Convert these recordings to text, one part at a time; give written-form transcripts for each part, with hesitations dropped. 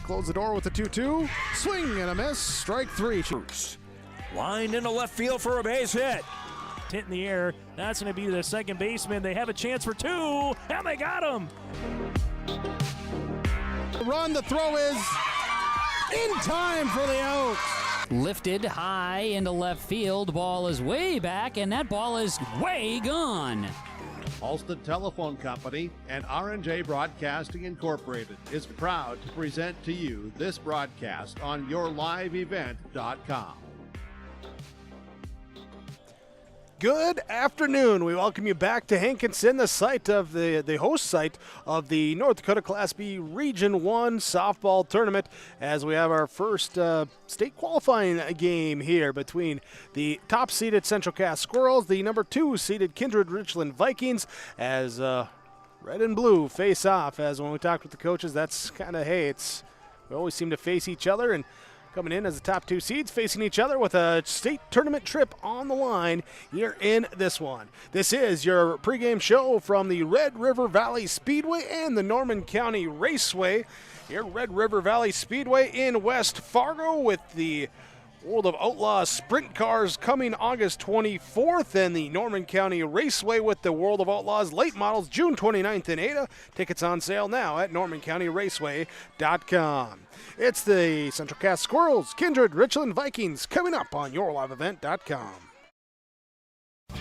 close the door with the 2-2. Swing and a miss. Strike 3. Lined into left field for a base hit. Hit in the air. That's going to be the second baseman. They have a chance for 2, and they got him. Run, the throw is in time for the out. Lifted high into left field. Ball is way back, and that ball is way gone. Alston Telephone Company and R&J Broadcasting Incorporated is proud to present to you this broadcast on yourliveevent.com. Good afternoon. We welcome you back to Hankinson, the site of the host site of the North Dakota Class B Region 1 softball tournament, as we have our first state qualifying game here between the top-seeded Central Cass Squirrels, the number 2-seeded Kindred-Richland Vikings, as red and blue face off. As when we talked with the coaches, that's kind of, hey, we always seem to face each other, and coming in as the top 2 seeds, facing each other with a state tournament trip on the line here in this one. This is your pregame show from the Red River Valley Speedway and the Norman County Raceway. Here, Red River Valley Speedway in West Fargo with the World of Outlaws Sprint Cars coming August 24th, and the Norman County Raceway with the World of Outlaws Late Models June 29th in Ada. Tickets on sale now at normancounty.raceway.com. It's the Central Cass Squirrels, Kindred-Richland Vikings coming up on yourliveevent.com.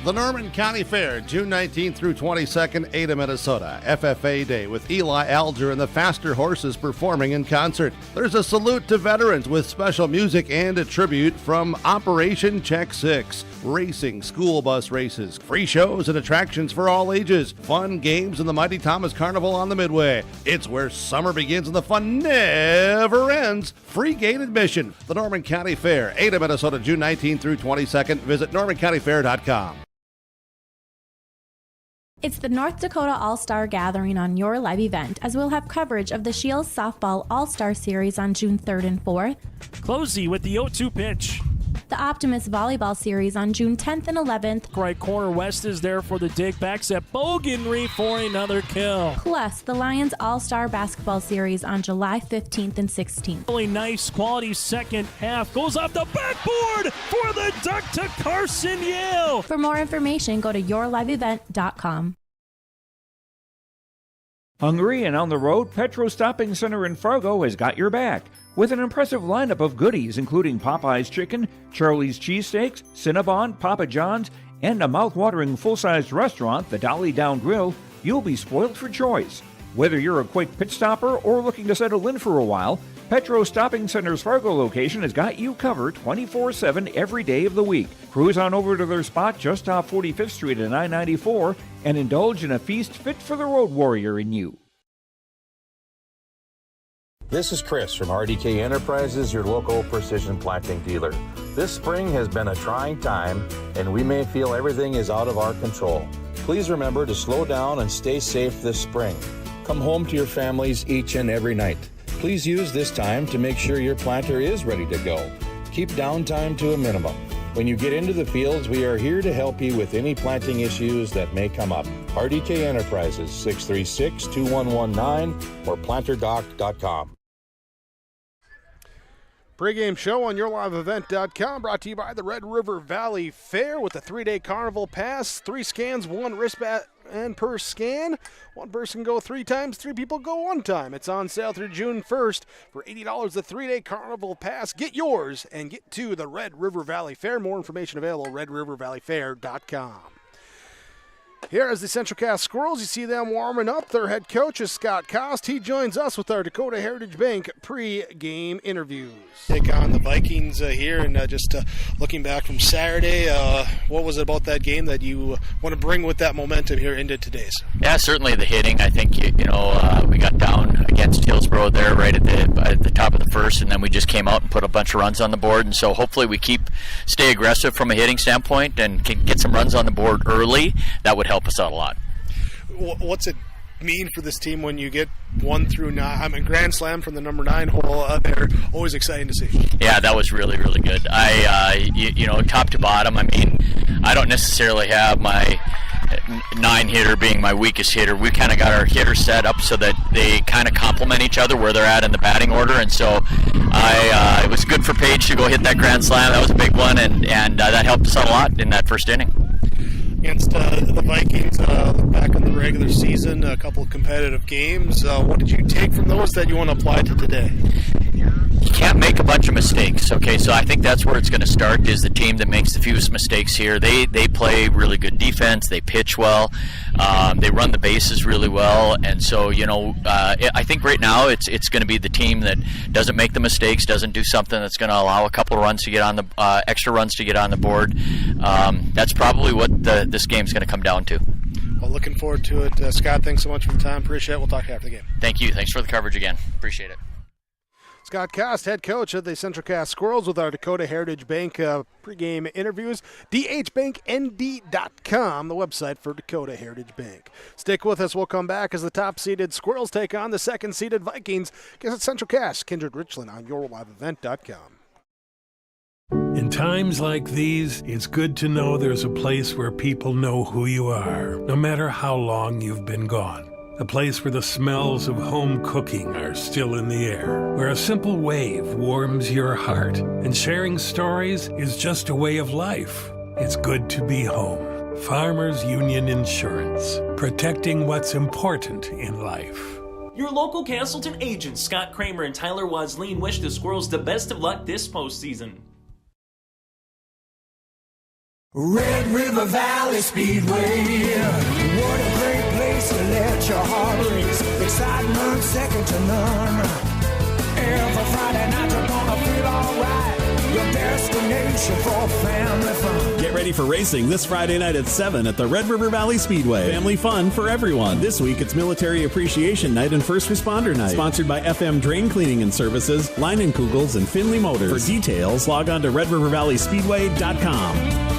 The Norman County Fair, June 19th through 22nd, Ada, Minnesota. FFA Day with Eli Alger and the Faster Horses performing in concert. There's a salute to veterans with special music and a tribute from Operation Check 6. Racing, school bus races, free shows and attractions for all ages. Fun games and the Mighty Thomas Carnival on the Midway. It's where summer begins and the fun never ends. Free gate admission. The Norman County Fair, Ada, Minnesota, June 19th through 22nd. Visit normancountyfair.com. It's the North Dakota All-Star Gathering on your live event, as we'll have coverage of the Shields Softball All-Star Series on June 3rd and 4th. Closey with the 0-2 pitch. The Optimist Volleyball Series on June 10th and 11th. Right corner West is there for the dig. Backs at Bogenry for another kill. Plus, the Lions All-Star Basketball Series on July 15th and 16th. Really nice quality second half. Goes off the backboard for the duck to Carson Yale. For more information, go to yourliveevent.com. Hungry and on the road, Petro Stopping Center in Fargo has got your back with an impressive lineup of goodies including Popeye's Chicken, Charlie's Cheesesteaks, Cinnabon, Papa John's, and a mouth-watering full-sized restaurant, the Dolly Down Grill. You'll be spoiled for choice. Whether you're a quick pit stopper or looking to settle in for a while, Petro Stopping Center's Fargo location has got you covered 24/7 every day of the week. Cruise on over to their spot just off 45th Street at I-94 and indulge in a feast fit for the road warrior in you. This is Chris from RDK Enterprises, your local precision planting dealer. This spring has been a trying time, and we may feel everything is out of our control. Please remember to slow down and stay safe this spring. Come home to your families each and every night. Please use this time to make sure your planter is ready to go. Keep downtime to a minimum. When you get into the fields, we are here to help you with any planting issues that may come up. RDK Enterprises, 636-2119 or planterdoc.com. Pregame show on yourliveevent.com, brought to you by the Red River Valley Fair with a 3-day carnival pass, 3 scans, 1 wristband per scan. 1 person go 3 times, 3 people go 1 time. It's on sale through June 1st for $80, the 3-day carnival pass. Get yours and get to the Red River Valley Fair. More information available at redrivervalleyfair.com. Here is the Central Cass Squirrels. You see them warming up. Their head coach is Scott Kost. He joins us with our Dakota Heritage Bank pre-game interviews. Take on the Vikings here, and just looking back from Saturday, what was it about that game that you want to bring with that momentum here into today's? Yeah, certainly the hitting. I think we got down against Hillsboro there right at the top of the first, and then we just came out and put a bunch of runs on the board. And so hopefully we stay aggressive from a hitting standpoint and can get some runs on the board early. That would help us out a lot. What's it mean for this team when you get 1 through 9? I mean, grand slam from the number 9 hole. They're always exciting to see. Yeah, that was really, really good. Top to bottom. I mean, I don't necessarily have my 9-hitter being my weakest hitter, we kind of got our hitters set up so that they kind of complement each other where they're at in the batting order. And so it was good for Paige to go hit that grand slam. That was a big one, and that helped us out a lot in that first inning. Against the Vikings back in the regular season, a couple of competitive games. What did you take from those that you want to apply to today? You can't make a bunch of mistakes, okay? So I think that's where it's going to start, is the team that makes the fewest mistakes here. They play really good defense. They pitch well. They run the bases really well. And so, I think right now it's going to be the team that doesn't make the mistakes, doesn't do something that's going to allow a couple of runs to get on the extra runs to get on the board. That's probably what this game's going to come down to. Well, looking forward to it. Scott, thanks so much for the time. Appreciate it. We'll talk to you after the game. Thank you. Thanks for the coverage again. Appreciate it. Scott Kost, head coach of the Central Cass Squirrels, with our Dakota Heritage Bank pregame interviews. dhbanknd.com, the website for Dakota Heritage Bank. Stick with us. We'll come back as the top-seeded Squirrels take on the second-seeded Vikings against Central Cass, Kindred-Richland on yourliveevent.com. In times like these, it's good to know there's a place where people know who you are, no matter how long you've been gone. A place where the smells of home cooking are still in the air, where a simple wave warms your heart, and sharing stories is just a way of life. It's good to be home. Farmers Union Insurance, protecting what's important in life. Your local Castleton agents, Scott Kramer and Tyler Wasleen, wish the Squirrels the best of luck this postseason. Red River Valley Speedway, what a great place to let your heart race. Excitement second to none. Every Friday night you're gonna feel alright. Your destination for family fun. Get ready for racing this Friday night at 7 at the Red River Valley Speedway. Family fun for everyone. This week it's Military Appreciation Night and First Responder Night. Sponsored by FM Drain Cleaning and Services, Leinenkugels, and Finley Motors. For details, log on to redrivervalleyspeedway.com.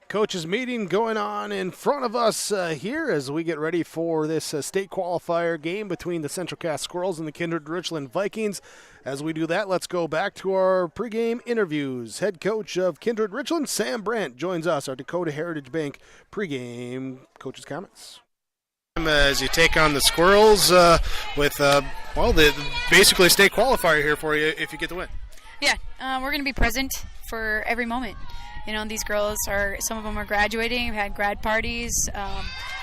Coaches meeting going on in front of us here as we get ready for this state qualifier game between the Central Cass Squirrels and the Kindred-Richland Vikings. As we do that, let's go back to our pregame interviews. Head coach of Kindred-Richland, Sam Brandt, joins us, our Dakota Heritage Bank pregame coach's comments. As you take on the Squirrels with, basically a state qualifier here for you if you get the win. Yeah, we're going to be present for every moment. You know, these girls some of them are graduating. We've had grad parties,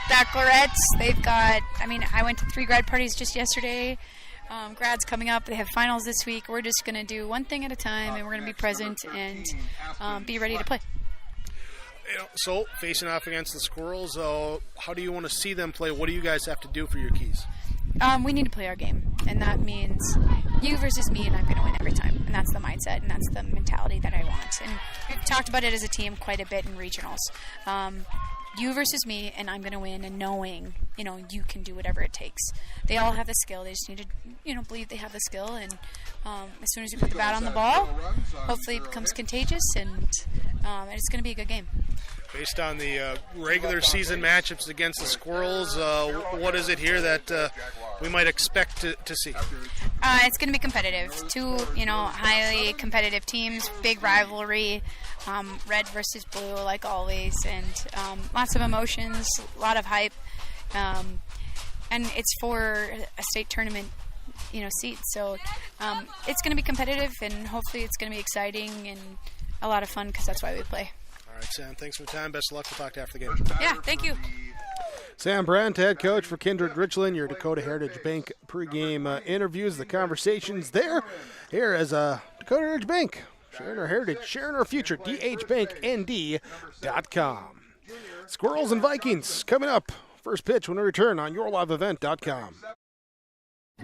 baccalarettes. They've got, I went to 3 grad parties just yesterday. Grads coming up. They have finals this week. We're just going to do one thing at a time, and we're going to be present and be ready to play. So, facing off against the Squirrels, how do you want to see them play? What do you guys have to do for your keys? We need to play our game, and that means you versus me, and I'm going to win every time. And that's the mindset, and that's the mentality that I want. And we've talked about it as a team quite a bit in regionals. You versus me, and I'm going to win, and knowing, you can do whatever it takes. They all have the skill. They just need to, believe they have the skill. And as soon as we put the bat on the ball, hopefully it becomes contagious, and it's going to be a good game. Based on the regular season matchups against the Squirrels, what is it here that we might expect to see? It's going to be competitive. 2, highly competitive teams, big rivalry, red versus blue, like always, and lots of emotions, a lot of hype, and it's for a state tournament, seat. So it's going to be competitive, and hopefully it's going to be exciting and a lot of fun because that's why we play. All right, Sam, thanks for the time. Best of luck. We'll talk to you after the game. Yeah, thank you. Sam Brandt, head coach for Kindred-Richland, your Dakota Heritage Bank pregame interviews, the conversations there. Here as Dakota Heritage Bank, sharing our heritage, sharing our future, dhbanknd.com. Squirrels and Vikings coming up. First pitch when we return on yourliveevent.com.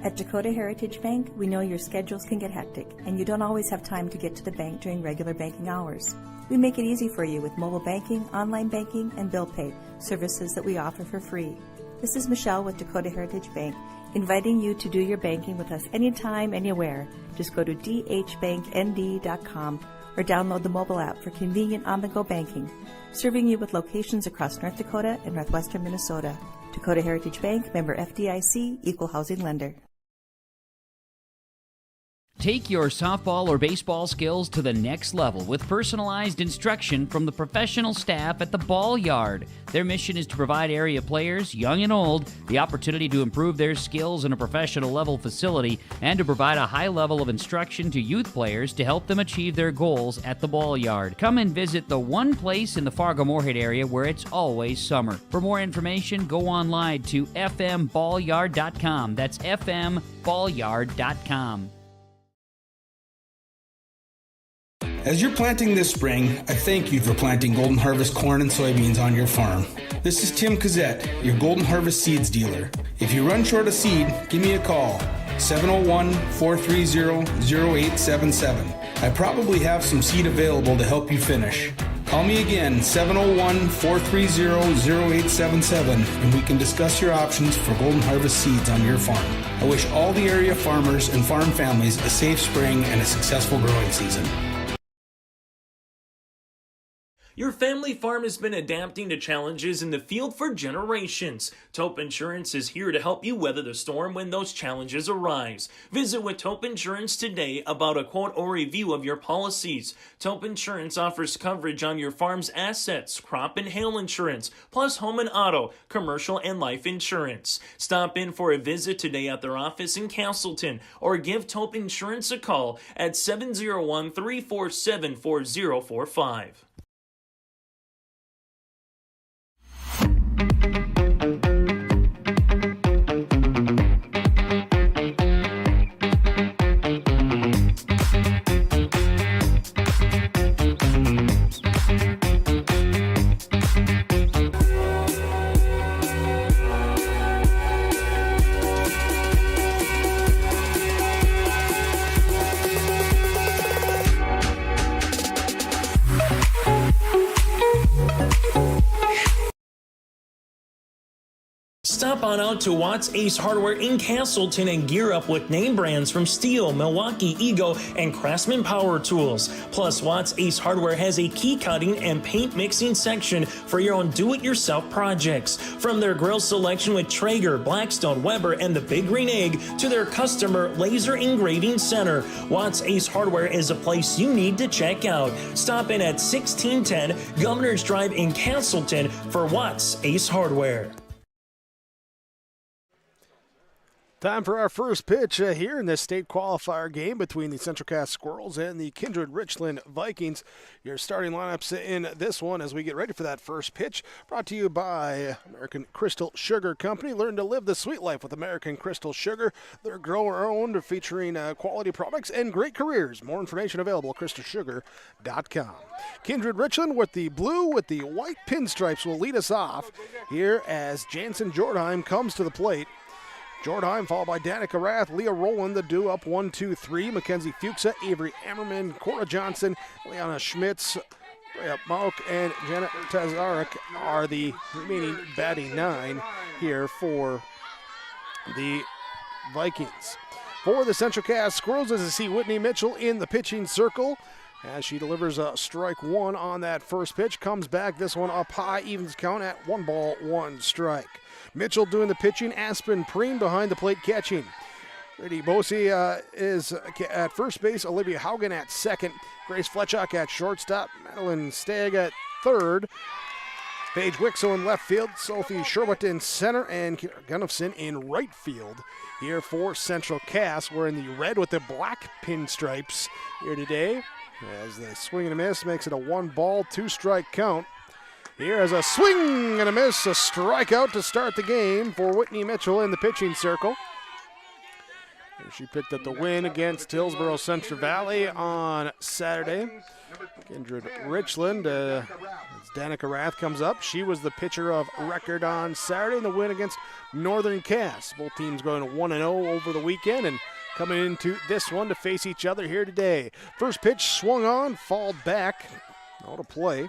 At Dakota Heritage Bank, we know your schedules can get hectic, and you don't always have time to get to the bank during regular banking hours. We make it easy for you with mobile banking, online banking, and bill pay, services that we offer for free. This is Michelle with Dakota Heritage Bank, inviting you to do your banking with us anytime, anywhere. Just go to dhbanknd.com or download the mobile app for convenient on-the-go banking, serving you with locations across North Dakota and northwestern Minnesota. Dakota Heritage Bank, member FDIC, equal housing lender. Take your softball or baseball skills to the next level with personalized instruction from the professional staff at the Ball Yard. Their mission is to provide area players, young and old, the opportunity to improve their skills in a professional level facility and to provide a high level of instruction to youth players to help them achieve their goals at the Ball Yard. Come and visit the one place in the Fargo-Moorhead area where it's always summer. For more information, go online to fmballyard.com. That's fmballyard.com. As you're planting this spring, I thank you for planting Golden Harvest corn and soybeans on your farm. This is Tim Cazzette, your Golden Harvest seeds dealer. If you run short of seed, give me a call, 701-430-0877. I probably have some seed available to help you finish. Call me again, 701-430-0877, and we can discuss your options for Golden Harvest seeds on your farm. I wish all the area farmers and farm families a safe spring and a successful growing season. Your family farm has been adapting to challenges in the field for generations. Taupe Insurance is here to help you weather the storm when those challenges arise. Visit with Taupe Insurance today about a quote or review of your policies. Taupe Insurance offers coverage on your farm's assets, crop and hail insurance, plus home and auto, commercial and life insurance. Stop in for a visit today at their office in Castleton or give Taupe Insurance a call at 701-347-4045. Stop on out to Watts Ace Hardware in Castleton and gear up with name brands from Steel, Milwaukee, Ego, and Craftsman Power Tools. Plus, Watts Ace Hardware has a key cutting and paint mixing section for your own do-it-yourself projects. From their grill selection with Traeger, Blackstone, Weber, and the Big Green Egg to their customer laser engraving center, Watts Ace Hardware is a place you need to check out. Stop in at 1610 Governor's Drive in Castleton for Watts Ace Hardware. Time for our first pitch here in this state qualifier game between the Central Cass Squirrels and the Kindred-Richland Vikings. Your starting lineups in this one as we get ready for that first pitch. Brought to you by American Crystal Sugar Company. Learn to live the sweet life with American Crystal Sugar. They're grower-owned, featuring quality products and great careers. More information available at crystalsugar.com. Kindred-Richland with the blue with the white pinstripes will lead us off here as Jansen Jordheim comes to the plate. Jordheim followed by Danica Rath, Leah Rowland, the due up 1-2-3. Mackenzie Fuchsa, Avery Ammerman, Cora Johnson, Leona Schmitz, Rhea Mauk, and Janet Tazarek are the remaining batting nine here for the Vikings. For the Central Cass Squirrels, as you see Whitney Mitchell in the pitching circle as she delivers a strike one on that first pitch. Comes back, this one up high, evens count at 1-1 strike. Mitchell doing the pitching, Aspen Preen behind the plate catching. Brady Bosie is at first base, Olivia Haugen at second, Grace Fletchock at shortstop, Madeline Stagg at third, Paige Wixel in left field, Sophie Sherwood in center, and Gunnifson in right field. Here for Central Cass, we're in the red with the black pinstripes here today. As the swing and a miss makes it a 1-2 strike count. Here is a swing and a miss, a strikeout to start the game for Whitney Mitchell in the pitching circle. Here she picked up the win against Hillsborough Central Valley on Saturday. Kindred-Richland, as Danica Rath comes up, she was the pitcher of record on Saturday in the win against Northern Cass. Both teams going 1-0 over the weekend and coming into this one to face each other here today. First pitch swung on, fouled back, out of play.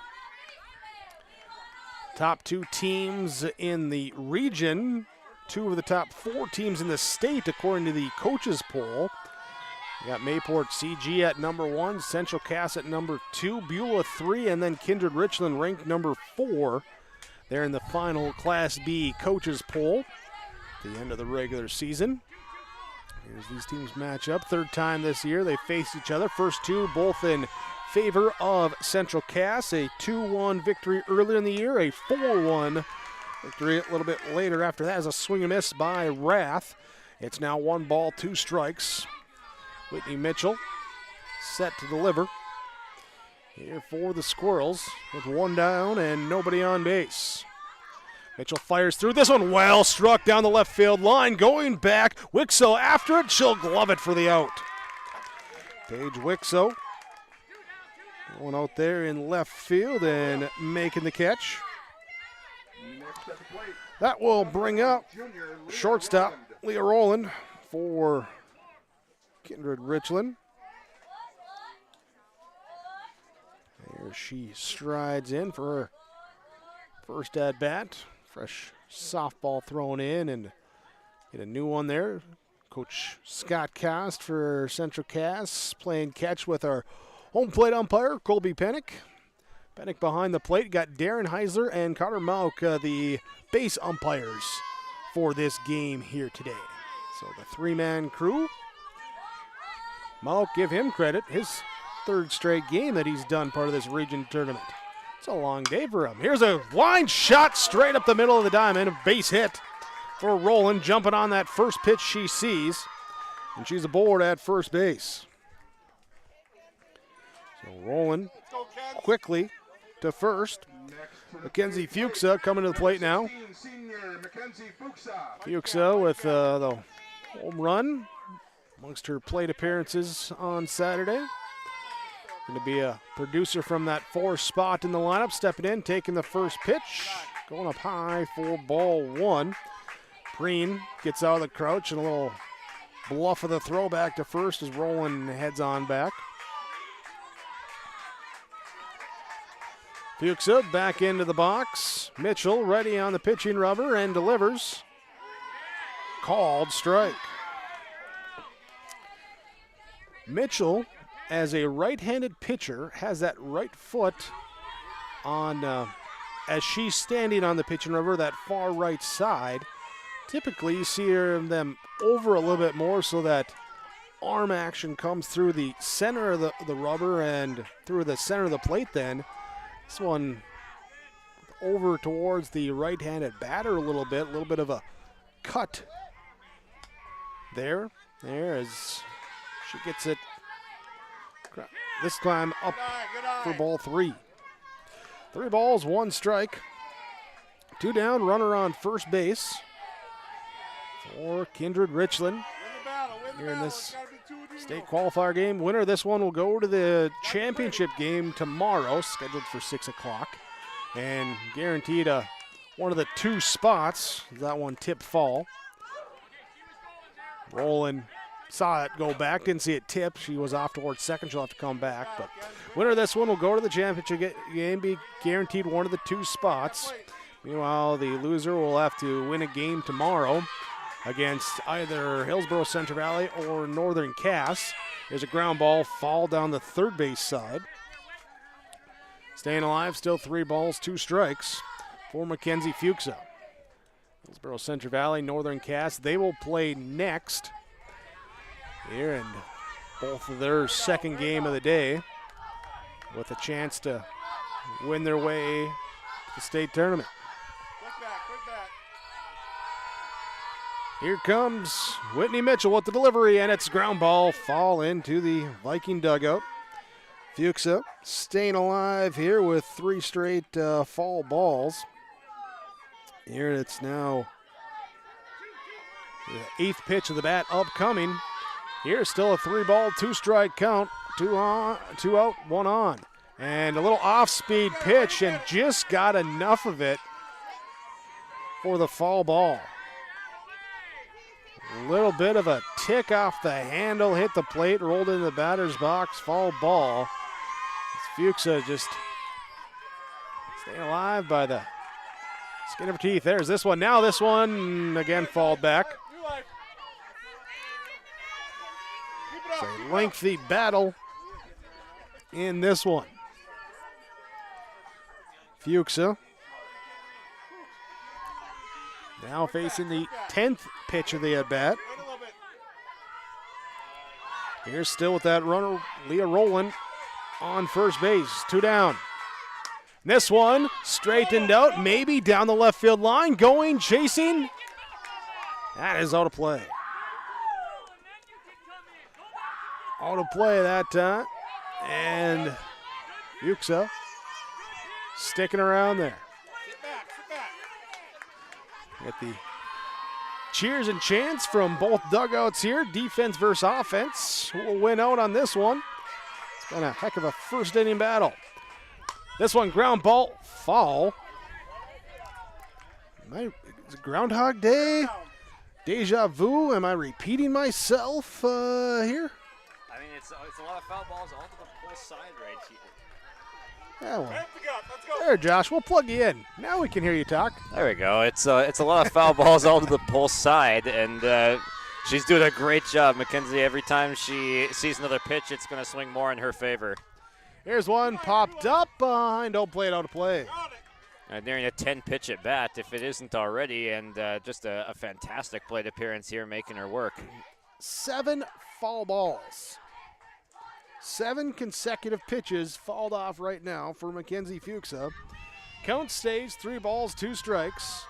Top two teams in the region, two of the top four teams in the state according to the coaches poll. You got Mayport CG at number 1, Central Cass at number 2, Beulah 3, and then Kindred-Richland ranked number 4. They're in the final Class B coaches poll at the end of the regular season. Here's these teams match up. Third time this year they faced each other. First two both in favor of Central Cass. A 2-1 victory earlier in the year. A 4-1 victory a little bit later after that as a swing and miss by Rath. It's now 1 ball, 2 strikes. Whitney Mitchell set to deliver. Here for the Squirrels with 1 down and nobody on base. Mitchell fires through. This one well struck down the left field line. Going back. Wixo after it. She'll glove it for the out. Paige Wixo going out there in left field and making the catch. That will bring up shortstop Leah Rowland for Kindred-Richland. There she strides in for her first at bat. Fresh softball thrown in and get a new one there. Coach Scott Cast for Central Cass playing catch with our home plate umpire, Colby Pennick. Pennick behind the plate. Got Darren Heisler and Carter Mauk, the base umpires for this game here today. So the 3-man crew. Mauk, give him credit. His 3rd straight game that he's done part of this region tournament. It's a long day for him. Here's a line shot straight up the middle of the diamond. A base hit for Rowland, jumping on that first pitch she sees. And she's aboard at first base. So Rowland quickly to first. Mackenzie Fuchsa coming to the plate now. Fuchsa with the home run amongst her plate appearances on Saturday. Going to be a producer from that 4th spot in the lineup, stepping in, taking the first pitch, going up high for ball 1. Preen gets out of the crouch and a little bluff of the throw back to first as Rowland heads on back. Fuchsa back into the box. Mitchell ready on the pitching rubber and delivers. Called strike. Mitchell, as a right-handed pitcher, has that right foot on, as she's standing on the pitching rubber, that far right side. Typically, you see them over a little bit more so that arm action comes through the center of the rubber and through the center of the plate then. This one over towards the right-handed batter a little bit of a cut there as she gets it this time up for ball 3. 3 balls, 1 strike. 2 down, runner on first base for Kindred-Richland here in this state qualifier game. Winner of this one will go to the championship game tomorrow, scheduled for 6 o'clock, and guaranteed one of the 2 spots. That one tip fall. Rowland saw it go back, didn't see it tip. She was off towards second. She'll have to come back. But winner of this one will go to the championship game, be guaranteed one of the 2 spots. Meanwhile, the loser will have to win a game tomorrow against either Hillsborough Central Valley or Northern Cass. There's a ground ball, fall down the third base side. Staying alive, still 3 balls, 2 strikes for Mackenzie Fuchsa. Hillsborough Central Valley, Northern Cass, they will play next here, and both of their second game of the day with a chance to win their way to the state tournament. Here comes Whitney Mitchell with the delivery, and it's ground ball, fall into the Viking dugout. Fuchsa staying alive here with 3 straight fall balls. Here it's now the 8th pitch of the bat upcoming. Here's still a 3-ball, 2-strike count. 2 out, 1 on. And a little off-speed pitch, and just got enough of it for the fall ball. A little bit of a tick off the handle, hit the plate, rolled into the batter's box, fall ball. Fuchsa just staying alive by the skin of her teeth. There's this one. Now this one again fall back. It's a lengthy battle in this one. Fuchsa now facing the 10th pitch of the at-bat. Here's still with that runner, Leah Rowland on first base. 2 down. This one straightened out, maybe down the left field line, going, chasing. That is out of play. Out of play that time. And Fuchsa sticking around there. Get the cheers and chants from both dugouts here. Defense versus offense. Who will win out on this one? It's been a heck of a first inning battle. This one, ground ball, foul. Is it Groundhog Day? Deja vu? Am I repeating myself here? I mean, it's a lot of foul balls onto the full side right here. Yeah, well, there, Josh, we'll plug you in. Now we can hear you talk. There we go. It's a lot of foul balls all to the pull side, and she's doing a great job, Mackenzie. Every time she sees another pitch, it's going to swing more in her favor. Here's one popped up behind. Don't play it out of play. Nearing a 10-pitch at bat, if it isn't already, and just a fantastic plate appearance here, making her work. 7 foul balls. 7 consecutive pitches fouled off right now for Mackenzie Fuchsa. Count stays 3 balls, 2 strikes.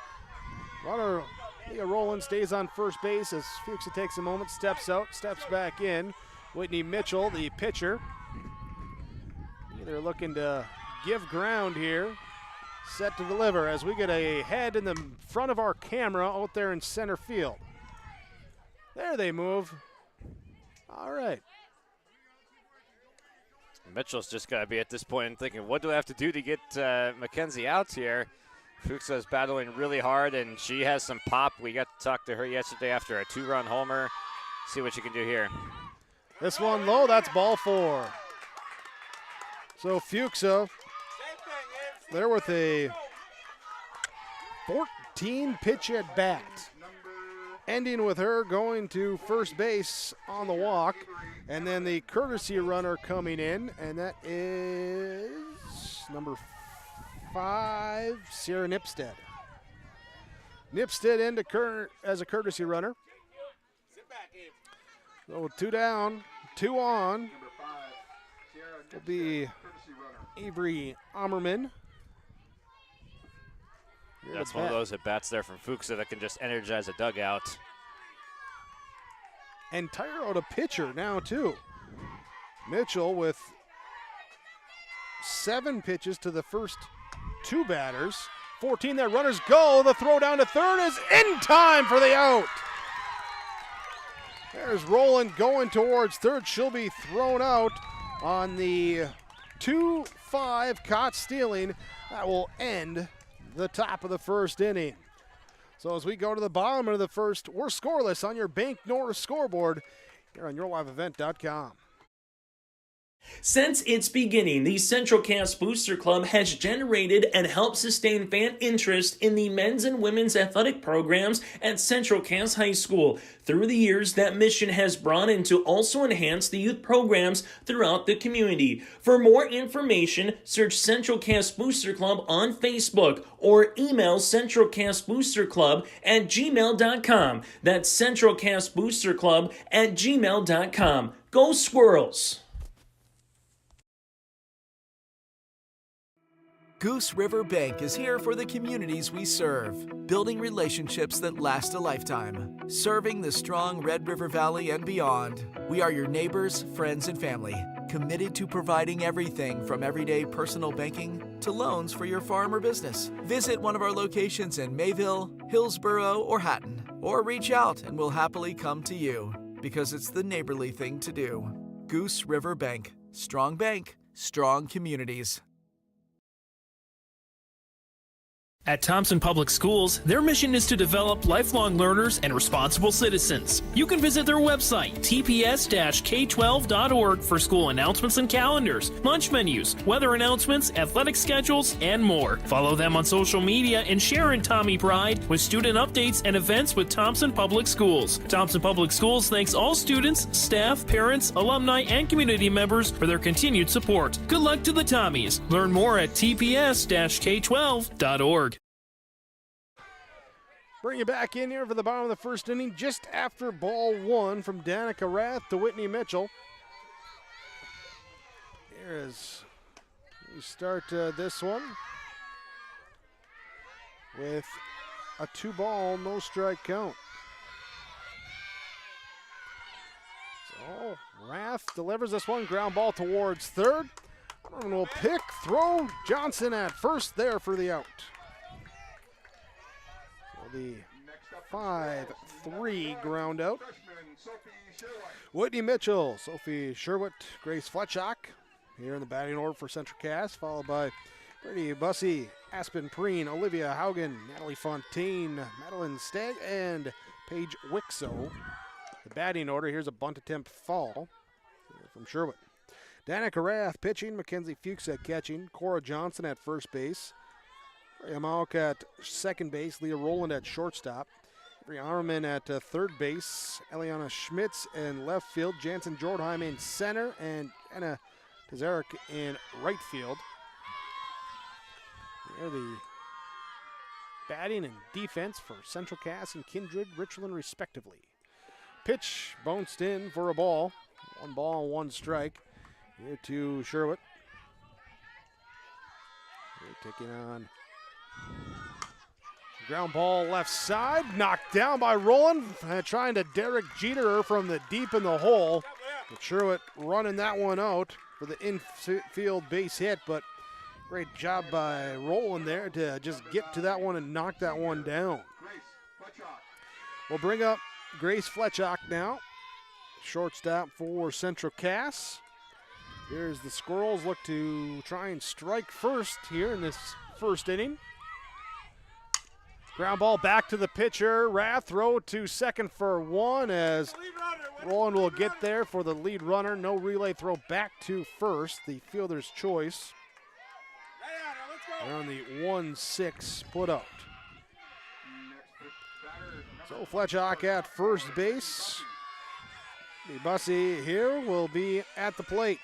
Runner Leah Rowland stays on first base as Fuchsa takes a moment, steps out, steps back in. Whitney Mitchell, the pitcher, either looking to give ground here, set to deliver as we get a head in the front of our camera out there in center field. There they move. All right. Mitchell's just got to be at this point thinking, what do I have to do to get Mackenzie out here? Fuchsa's battling really hard, and she has some pop. We got to talk to her yesterday after a 2-run homer. See what she can do here. This one low, that's ball 4. So Fuchsa, there with a 14-pitch at bat. Ending with her going to first base on the walk. And then the courtesy runner coming in, and that is number 5, Sarah Nipstead. Nipstead in as a courtesy runner. So 2 down, 2 on. Will be Avery Ammerman. That's one of those at-bats there from Fuchsa that can just energize a dugout. And tire out a pitcher now, too. Mitchell with 7 pitches to the first 2 batters. 14 there, runners go. The throw down to third is in time for the out. There's Rowland going towards third. She'll be thrown out on the 2-5 caught stealing. That will end the top of the first inning. So as we go to the bottom of the first, we're scoreless on your Bank North scoreboard here on YourLiveEvent.com. Since its beginning, the Central Cass Booster Club has generated and helped sustain fan interest in the men's and women's athletic programs at Central Cass High School. Through the years, that mission has brought in to also enhance the youth programs throughout the community. For more information, search Central Cass Booster Club on Facebook or email centralcassboosterclub@gmail.com. That's centralcassboosterclub@gmail.com. Go Squirrels! Goose River Bank is here for the communities we serve, building relationships that last a lifetime. Serving the strong Red River Valley and beyond, we are your neighbors, friends, and family, committed to providing everything from everyday personal banking to loans for your farm or business. Visit one of our locations in Mayville, Hillsborough, or Hatton, or reach out and we'll happily come to you, because it's the neighborly thing to do. Goose River Bank. Strong bank, strong communities. At Thompson Public Schools, their mission is to develop lifelong learners and responsible citizens. You can visit their website, tps-k12.org, for school announcements and calendars, lunch menus, weather announcements, athletic schedules, and more. Follow them on social media and share in Tommy Pride with student updates and events with Thompson Public Schools. Thompson Public Schools thanks all students, staff, parents, alumni, and community members for their continued support. Good luck to the Tommies. Learn more at tps-k12.org. Bring you back in here for the bottom of the first inning, just after ball one from Danica Rath to Whitney Mitchell. Here is we start this one with a 2-ball, no strike count. So Rath delivers this one, ground ball towards third. Arman will pick, throw, Johnson at first there for the out. So the 5-3 ground out. Whitney Mitchell, Sophie Sherwood, Grace Fletchock here in the batting order for Central Cass, followed by Brittany Bussey, Aspen Preen, Olivia Haugen, Natalie Fontaine, Madeline Stagg, and Paige Wixo. The batting order, here's a bunt attempt fall from Sherwood. Danica Rath pitching, Mackenzie Fuchs at catching, Cora Johnson at first base, Ria Malk at second base, Leah Rowland at shortstop, Avery Arman at third base, Eliana Schmitz in left field, Jansen Jordheim in center, and Anna Tazarek in right field. They're the batting and defense for Central Cass and Kindred-Richland respectively. Pitch bounced in for a ball. 1 ball, 1 strike. Here to Sherwood. Here taking on. Ground ball left side. Knocked down by Rowland. Trying to Derek Jeter her from the deep in the hole. But Sherwood running that one out for the infield base hit. But great job by Rowland there to just get to that one and knock that one down. We'll bring up Grace Fletchock now. Shortstop for Central Cass. Here's the Squirrels look to try and strike first here in this first inning. Ground ball back to the pitcher. Rath throw to second for 1 as Rowland will get there for the lead runner. No relay throw back to first. The fielder's choice. On the 1-6 put out. So Fletchock at first base. The Bussey here will be at the plate.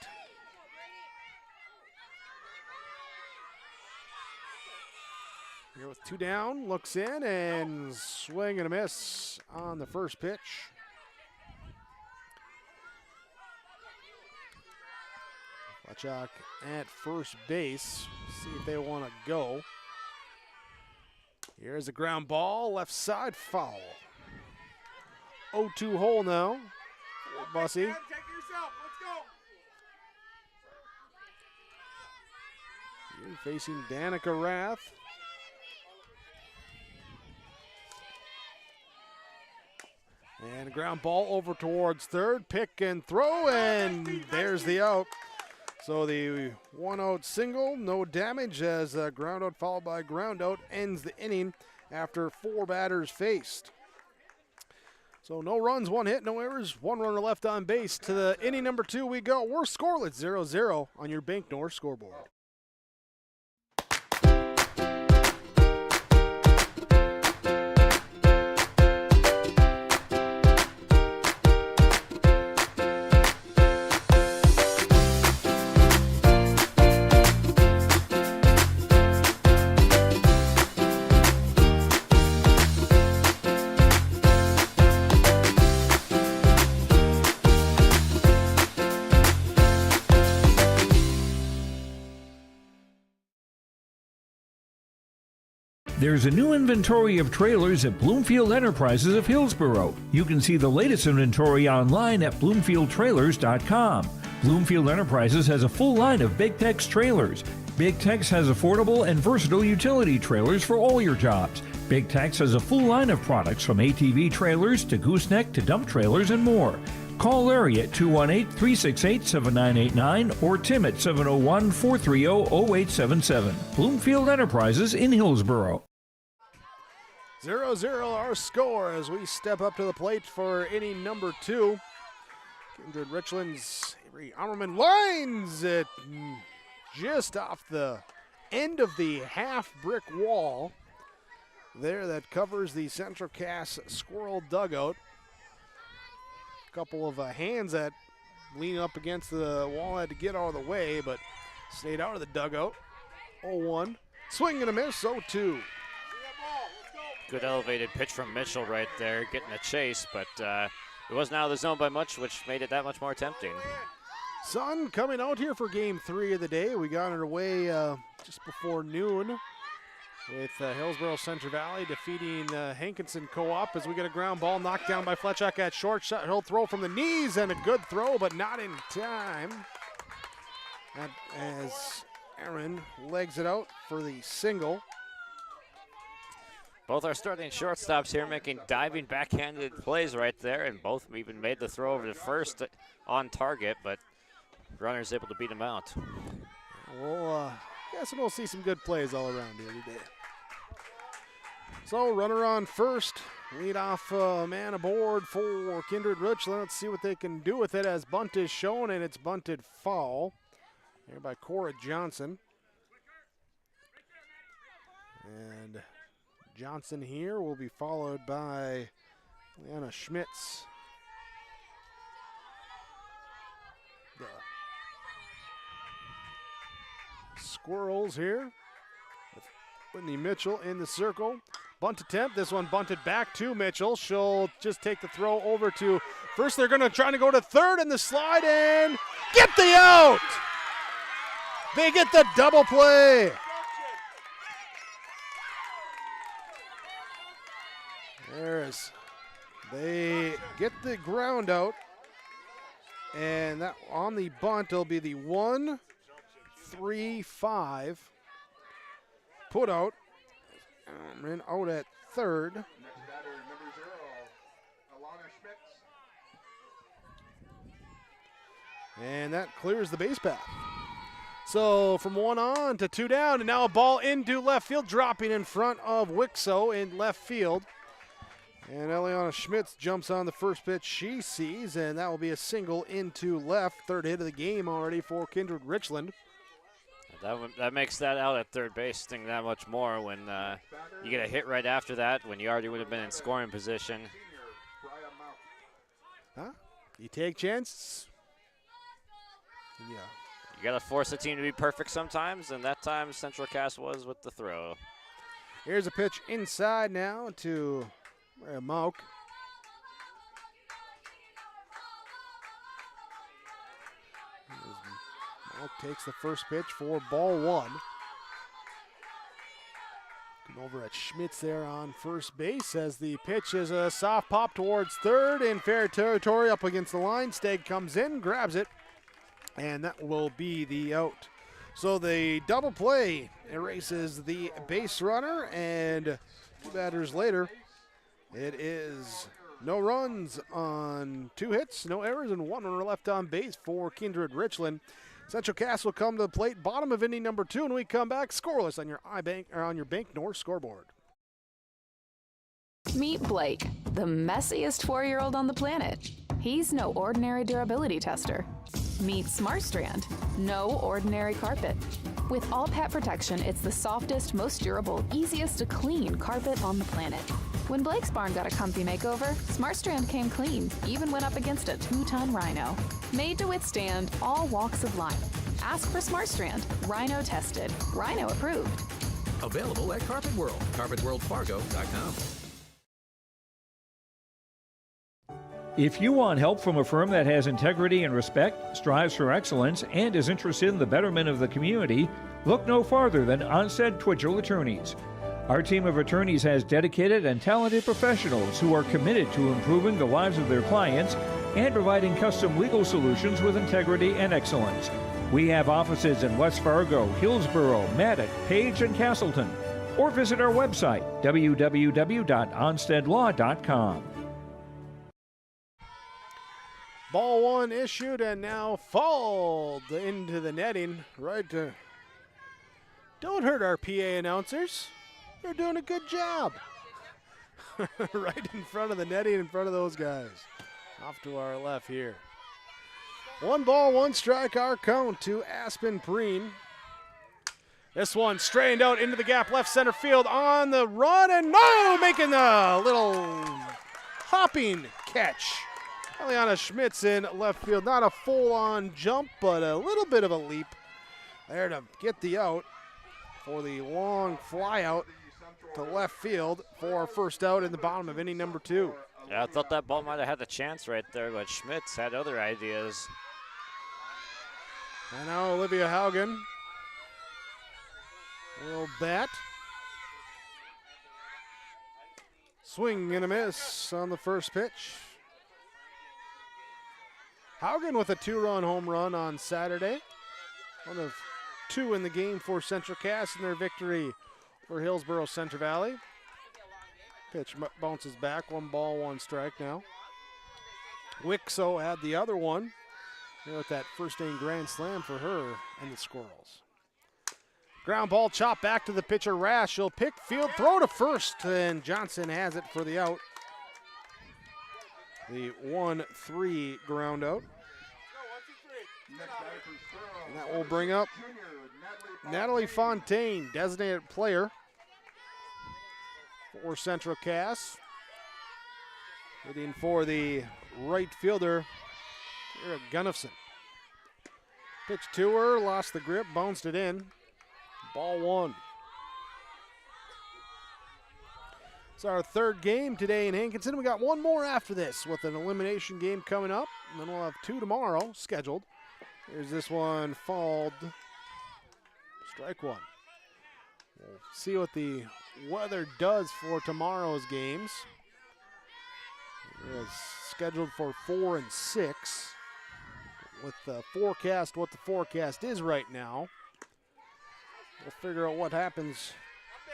Here with 2 down, looks in and swing and a miss on the first pitch. Fletchock at first base. See if they want to go. Here's a ground ball, left side, foul. 0-2 hole now. Bussey. Here facing Danica Rath. And a ground ball over towards third. Pick and throw, and there's the out. So the 1-out single, no damage as ground out followed by ground out ends the inning after 4 batters faced. So no runs, 1 hit, no errors, 1 runner left on base. To the inning number 2 we go. We're scoreless 0-0 on your Bank North scoreboard. There's a new inventory of trailers at Bloomfield Enterprises of Hillsborough. You can see the latest inventory online at bloomfieldtrailers.com. Bloomfield Enterprises has a full line of Big Tex trailers. Big Tex has affordable and versatile utility trailers for all your jobs. Big Tex has a full line of products from ATV trailers to gooseneck to dump trailers and more. Call Larry at 218-368-7989 or Tim at 701-430-0877. Bloomfield Enterprises in Hillsborough. 0-0 our score as we step up to the plate for inning number 2. Kindred-Richland's Avery Ammerman lines it just off the end of the half-brick wall there that covers the Central Cass Squirrel dugout. Couple of hands that lean up against the wall had to get out of the way, but stayed out of the dugout. 0-1. Swing and a miss, 0-2. Good elevated pitch from Mitchell right there, getting a chase, but it wasn't out of the zone by much, which made it that much more tempting. Sun coming out here for game 3 of the day. We got underway just before noon with Hillsborough Central Valley defeating Hankinson Co-op as we get a ground ball knocked down by Fletchak at short. He'll throw from the knees, and a good throw, but not in time. As Aaron legs it out for the single. Both our starting shortstops here making diving backhanded plays right there, and both even made the throw over to first on target, but runner's able to beat him out. Well, guess we'll see some good plays all around here today. So runner on first, lead off man aboard for Kindred-Richland. Let's see what they can do with it as bunt is shown, and it's bunted foul here by Cora Johnson. And Johnson here will be followed by Leanna Schmitz. The Squirrels here with Whitney Mitchell in the circle. Bunt attempt, this one bunted back to Mitchell. She'll just take the throw over to first. They're trying to go to third in the slide and get the out. They get the double play. They get the ground out, and that on the bunt will be the 1-3-5 put out. And out at third. And that clears the base path. So from 1 on to 2 down, and now a ball into left field, dropping in front of Wixo in left field. And Eliana Schmitz jumps on the first pitch she sees, and that will be a single into left. Third hit of the game already for Kindred-Richland. That makes that out at third base sting that much more when you get a hit right after that, when you already would have been in scoring position. Huh? You take chances. Yeah. You got to force the team to be perfect sometimes, and that time Central Cass was with the throw. Here's a pitch inside now to Mauk. Mauk takes the first pitch for ball 1. Come over at Schmitz there on first base as the pitch is a soft pop towards third in fair territory up against the line. Stagg comes in, grabs it, and that will be the out. So the double play erases the base runner, and 2 batters later, it is no runs on 2 hits, no errors, and 1 runner left on base for Kindred-Richland. Central Cass will come to the plate, bottom of inning number 2, and we come back scoreless on your Bank North scoreboard. Meet Blake, the messiest 4-year-old on the planet. He's no ordinary durability tester. Meet SmartStrand, no ordinary carpet. With all pet protection, it's the softest, most durable, easiest to clean carpet on the planet. When Blake's barn got a comfy makeover, SmartStrand came clean, even went up against a 2-ton rhino. Made to withstand all walks of life. Ask for SmartStrand, rhino tested, rhino approved. Available at Carpet World, carpetworldfargo.com. If you want help from a firm that has integrity and respect, strives for excellence, and is interested in the betterment of the community, look no farther than Onstead Twitchell Attorneys. Our team of attorneys has dedicated and talented professionals who are committed to improving the lives of their clients and providing custom legal solutions with integrity and excellence. We have offices in West Fargo, Hillsborough, Maddox, Page, and Castleton. Or visit our website, www.onsteadlaw.com. Ball 1 issued and now fouled into the netting. Don't hurt our PA announcers. They're doing a good job. Right in front of the netting, in front of those guys. Off to our left here. 1 ball, 1 strike, our count to Aspen Preen. This one strained out into the gap, left center field on the run, and making a little hopping catch. Eliana Schmitz in left field. Not a full-on jump, but a little bit of a leap there to get the out for the long fly out to left field for first out in the bottom of inning number 2. Yeah, I thought that ball might have had the chance right there, but Schmitz had other ideas. And now Olivia Haugen will bat. Swing and a miss on the first pitch. Haugen with a 2-run home run on Saturday. One of 2 in the game for Central Cass in their victory for Hillsborough Central Valley. Pitch bounces back, 1 ball, 1 strike now. Wixo had the other one. Here with that first inning grand slam for her and the Squirrels. Ground ball chopped back to the pitcher, Rash. He'll pick field, throw to first, and Johnson has it for the out. The 1-3 ground out. And that will bring up Natalie Fontaine, designated player for Central Cass. Hitting for the right fielder, Eric Gunnifson. Pitch to her, lost the grip, bounced it in. Ball 1. It's our 3rd game today in Hankinson. We got 1 more after this with an elimination game coming up. And then we'll have 2 tomorrow scheduled. Here's this one fouled. Strike 1. We'll see what the weather does for tomorrow's games. It is scheduled for 4 and 6. With the forecast, what the forecast is right now, we'll figure out what happens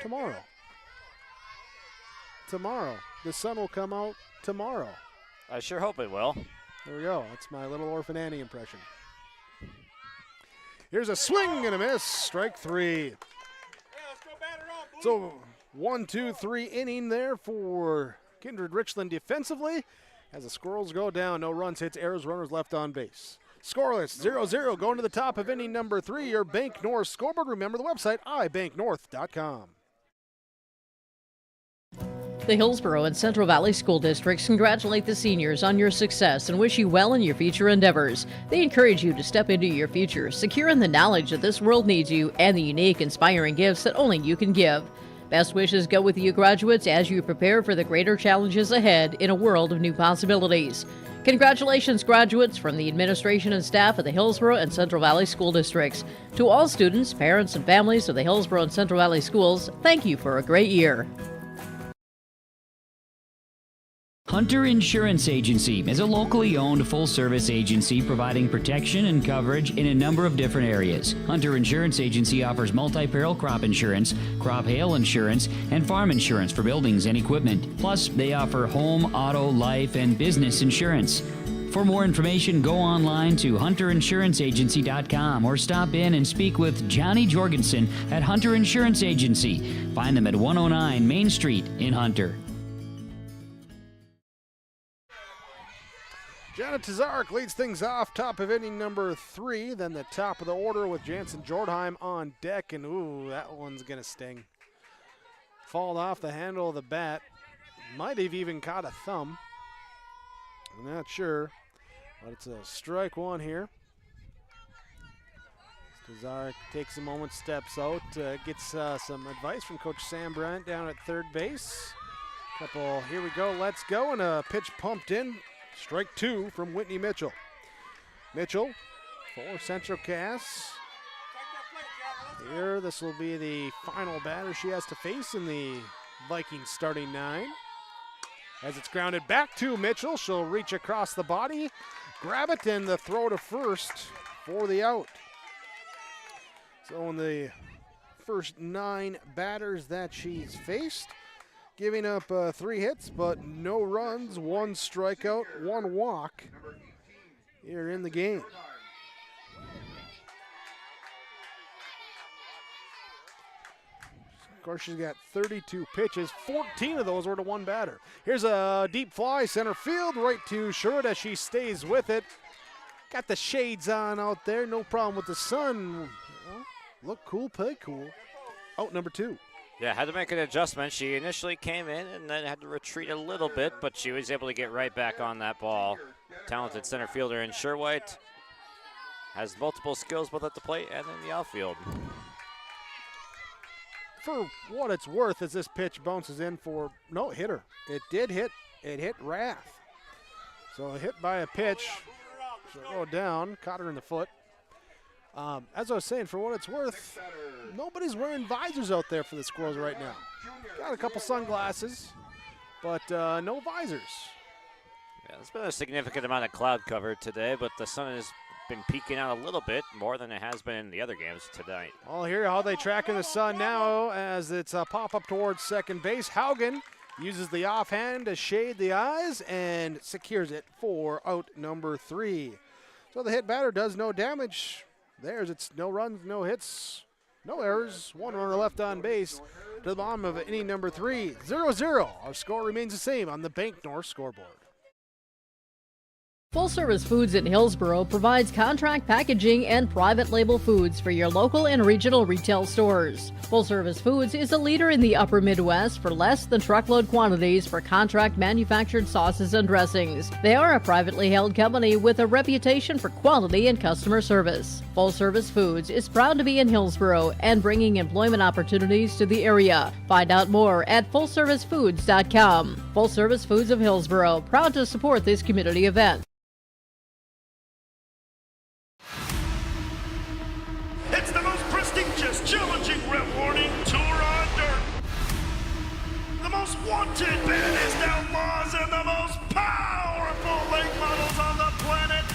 tomorrow. Tomorrow. The sun will come out tomorrow. I sure hope it will. There we go. That's my little Orphan Annie impression. Here's a swing and a miss. Strike 3. So 1-2-3 inning there for Kindred-Richland defensively as the Squirrels go down. No runs, hits, errors, runners left on base. Scoreless, 0-0 going to the top of inning number 3. Your Bank North scoreboard. Remember the website, ibanknorth.com. The Hillsborough and Central Valley School Districts congratulate the seniors on your success and wish you well in your future endeavors. They encourage you to step into your future, secure in the knowledge that this world needs you and the unique, inspiring gifts that only you can give. Best wishes go with you graduates as you prepare for the greater challenges ahead in a world of new possibilities. Congratulations, graduates, from the administration and staff of the Hillsborough and Central Valley School Districts. To all students, parents, and families of the Hillsborough and Central Valley Schools, thank you for a great year. Hunter Insurance Agency is a locally owned full-service agency providing protection and coverage in a number of different areas. Hunter Insurance Agency offers multi-peril crop insurance, crop hail insurance, and farm insurance for buildings and equipment. Plus, they offer home, auto, life, and business insurance. For more information, go online to hunterinsuranceagency.com or stop in and speak with Johnny Jorgensen at Hunter Insurance Agency. Find them at 109 Main Street in Hunter. Janet Tazarek leads things off, top of inning number 3. Then the top of the order with Jansen Jordheim on deck. And, ooh, that one's going to sting. Fall off the handle of the bat. Might have even caught a thumb. I'm not sure. But it's a strike 1 here. Tazarek takes a moment, steps out, gets some advice from Coach Sam Bryant down at third base. Here we go, let's go. And a pitch pumped in. Strike 2 from Whitney Mitchell. Mitchell for Central Cass. Here, this will be the final batter she has to face in the Vikings starting 9. As it's grounded back to Mitchell, she'll reach across the body, grab it, and the throw to first for the out. So in the first 9 batters that she's faced, giving up 3 hits, but no runs, 1 strikeout, 1 walk here in the game. Of course, she's got 32 pitches. 14 of those were to 1 batter. Here's a deep fly, center field, right to Sherwood as she stays with it. Got the shades on out there, no problem with the sun. Well, look cool, play cool. Out number 2. Yeah, had to make an adjustment. She initially came in and then had to retreat a little bit, but she was able to get right back on that ball. Talented center fielder in Sherwhite. Has multiple skills both at the plate and in the outfield. for what it's worth, as this pitch bounces in for no hitter. It did hit. It hit Rath. So hit by a pitch. She'll go down. Caught her in the foot. As I was saying, for what it's worth, nobody's wearing visors out there for the Squirrels right now. Got a couple sunglasses, but no visors. Yeah, there's been a significant amount of cloud cover today, but the sun has been peeking out a little bit more than it has been in the other games tonight. I'll hear how they track in the sun now as it's a pop up towards second base. Haugen uses the offhand to shade the eyes and secures it for out number 3. So the hit batter does no damage. It's no runs, no hits, no errors. 1 runner left on base to the bottom of inning number 3. 0-0. Our score remains the same on the Bank North scoreboard. Full Service Foods in Hillsboro provides contract packaging and private label foods for your local and regional retail stores. Full Service Foods is a leader in the upper Midwest for less than truckload quantities for contract manufactured sauces and dressings. They are a privately held company with a reputation for quality and customer service. Full Service Foods is proud to be in Hillsboro and bringing employment opportunities to the area. Find out more at fullservicefoods.com. Full Service Foods of Hillsboro, proud to support this community event. It's the most prestigious, challenging, rewarding tour on dirt. The most wanted baddest outlaws and the most powerful late models on the planet.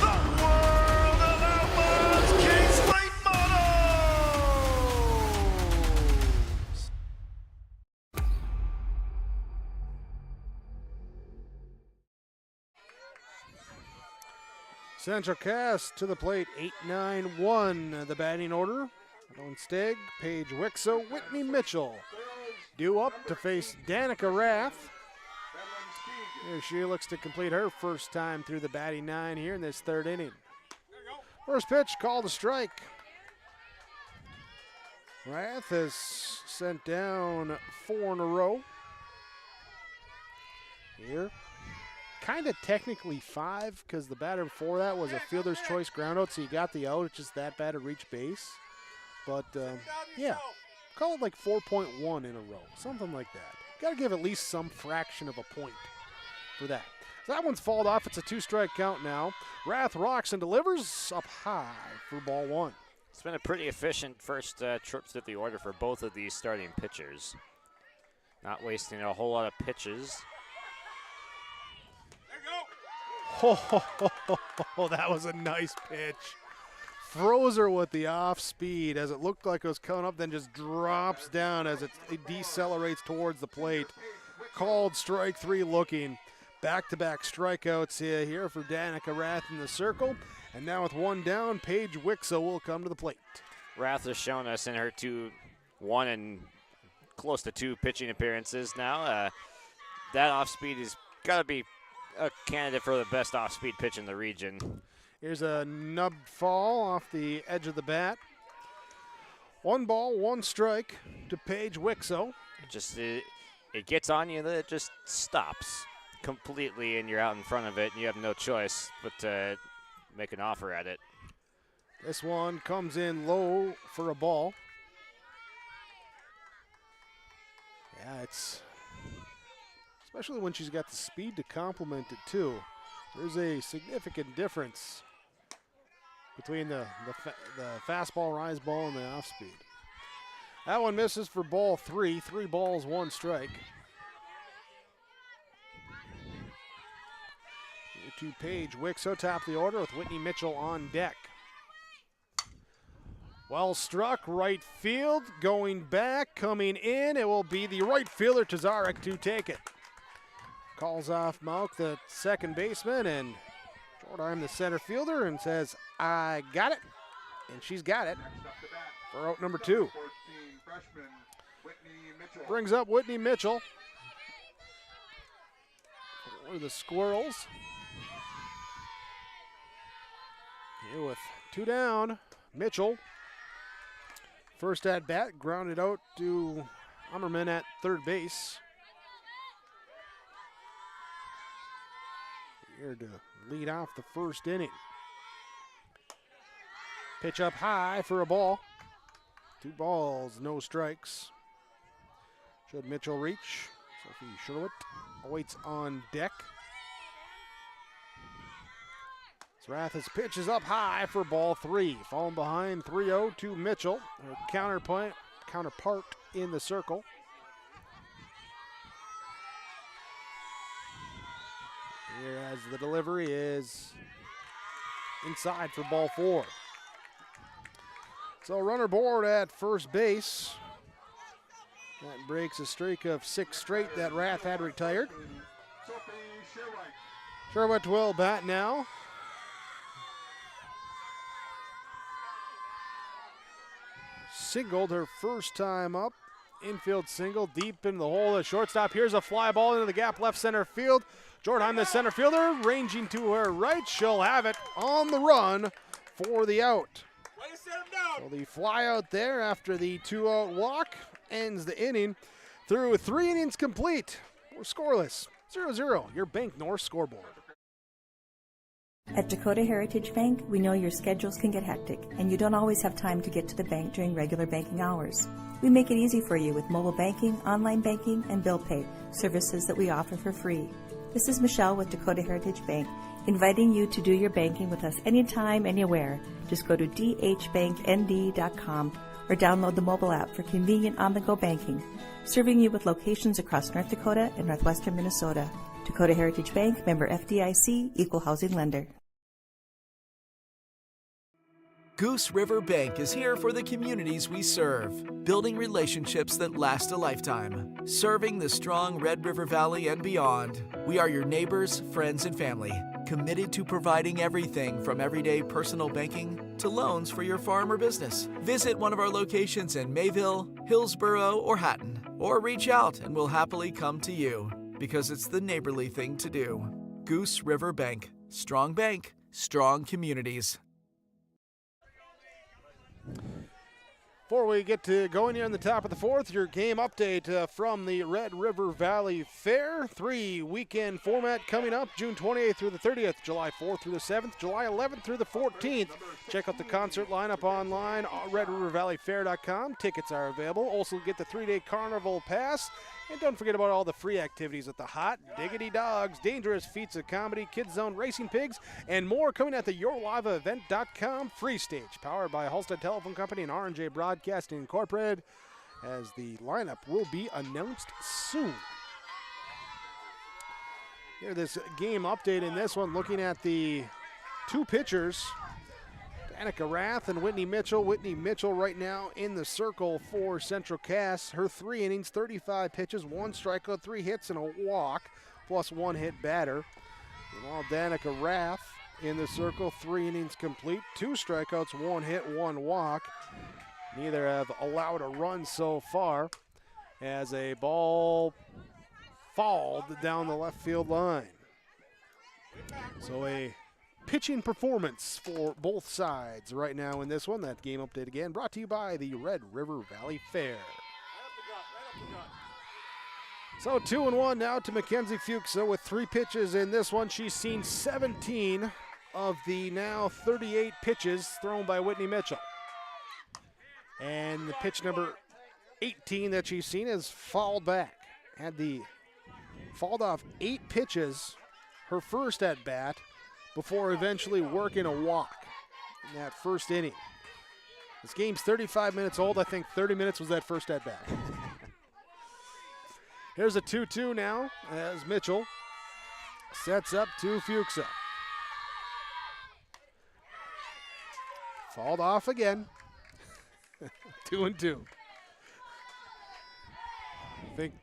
The world of outlaws, King's Late Models. Central Cast to the plate, 8-9-1. The batting order, Alan Stegg, Paige Wixo, Whitney Mitchell. Due up to face Danica Rath. Here she looks to complete her first time through the batting 9 here in this 3rd inning. First pitch, called a strike. Rath has sent down 4 in a row. Here. Kind of technically 5 because the batter before that was a fielder's choice ground out, so you got the out. It's just that batter reached base. But, yeah, call it like 4.1 in a row, something like that. Got to give at least some fraction of a point for that. So that one's fouled off. It's a 2-strike count now. Rath rocks and delivers up high for ball 1. It's been a pretty efficient first trip through the order for both of these starting pitchers. Not wasting a whole lot of pitches. Oh, that was a nice pitch. Froze her with the off speed as it looked like it was coming up, then just drops down as it decelerates towards the plate. Called strike 3 looking. Back-to-back strikeouts here for Danica Rath in the circle. And now with 1 down, Paige Wixo will come to the plate. Rath has shown us in her 1 and close to 2 pitching appearances now. That off speed has got to be a candidate for the best off-speed pitch in the region. Here's a nubbed fall off the edge of the bat. 1 ball, 1 strike to Paige Wixo. It gets on you, then it just stops completely, and you're out in front of it, and you have no choice but to make an offer at it. This one comes in low for a ball. Yeah, it's... especially when she's got the speed to complement it too. There's a significant difference between the fastball, rise ball, and the off speed. That one misses for ball 3. 3 balls, 1 strike. Here to Paige Wixo, top of the order with Whitney Mitchell on deck. Well struck, right field, going back, coming in. It will be the right fielder, Tazarek, to take it. Calls off Mauk, the second baseman, and Jordan, the center fielder, and says, I got it. And she's got it for out number 2. Brings up Whitney Mitchell for the Squirrels. Here with 2 down, Mitchell. First at bat, grounded out to Ummerman at third base. Here to lead off the first inning. Pitch up high for a ball. 2 balls, no strikes. Should Mitchell reach? Sophie Sherwood awaits on deck. Rath's pitch is up high for ball 3. Falling behind 3-0 to Mitchell. Her counterpart in the circle. Here as the delivery is inside for ball 4. So runner board at first base. That breaks a streak of 6 straight that Rath had retired. Sherwood will bat now. Singled her first time up. Infield single deep into the hole. The shortstop. Here's a fly ball into the gap left center field. Jordan, the center fielder, ranging to her right. She'll have it on the run for the out. So the fly out there after the 2-out walk ends the inning. Through 3 innings complete. We're scoreless. 0-0. Your Bank North scoreboard. At Dakota Heritage Bank, we know your schedules can get hectic, and you don't always have time to get to the bank during regular banking hours. We make it easy for you with mobile banking, online banking, and bill pay, services that we offer for free. This is Michelle with Dakota Heritage Bank, inviting you to do your banking with us anytime, anywhere. Just go to dhbanknd.com or download the mobile app for convenient on-the-go banking, serving you with locations across North Dakota and northwestern Minnesota. Dakota Heritage Bank, member FDIC, equal housing lender. Goose River Bank is here for the communities we serve, building relationships that last a lifetime. Serving the strong Red River Valley and beyond, we are your neighbors, friends, and family, committed to providing everything from everyday personal banking to loans for your farm or business. Visit one of our locations in Mayville, Hillsboro, or Hatton, or reach out and we'll happily come to you, because it's the neighborly thing to do. Goose River Bank, strong communities. Before we get to going here in the top of the 4th, your game update from the Red River Valley Fair. 3 weekend format coming up, June 28th through the 30th, July 4th through the 7th, July 11th through the 14th. Check out the concert lineup online on redrivervalleyfair.com. Tickets are available. Also get the 3-day carnival pass. And don't forget about all the free activities at the Hot Diggity Dogs, Dangerous Feats of Comedy, Kids Zone, Racing Pigs, and more coming at the YourLiveEvent.com free stage, powered by Halstead Telephone Company and R&J Broadcasting Incorporated, as the lineup will be announced soon. Here, this game update in this one, looking at the 2 pitchers, Danica Rath and Whitney Mitchell. Whitney Mitchell right now in the circle for Central Cass. Her 3 innings, 35 pitches, 1 strikeout, 3 hits, and a walk, plus 1 hit batter. Meanwhile, Danica Rath in the circle, 3 innings complete, 2 strikeouts, 1 hit, 1 walk. Neither have allowed a run so far, as a ball fouled down the left field line. So a pitching performance for both sides right now in this one. That game update again brought to you by the Red River Valley Fair. So 2-1 now to Mackenzie Fuchsa with 3 pitches in this one. She's seen 17 of the now 38 pitches thrown by Whitney Mitchell. And the pitch number 18 that she's seen is fouled back. Fouled off 8 pitches, her first at bat, before eventually working a walk in that first inning. This game's 35 minutes old. I think 30 minutes was that first at bat. Here's a 2-2 now as Mitchell sets up to Fuchsa. Fouled off again. 2-2. I think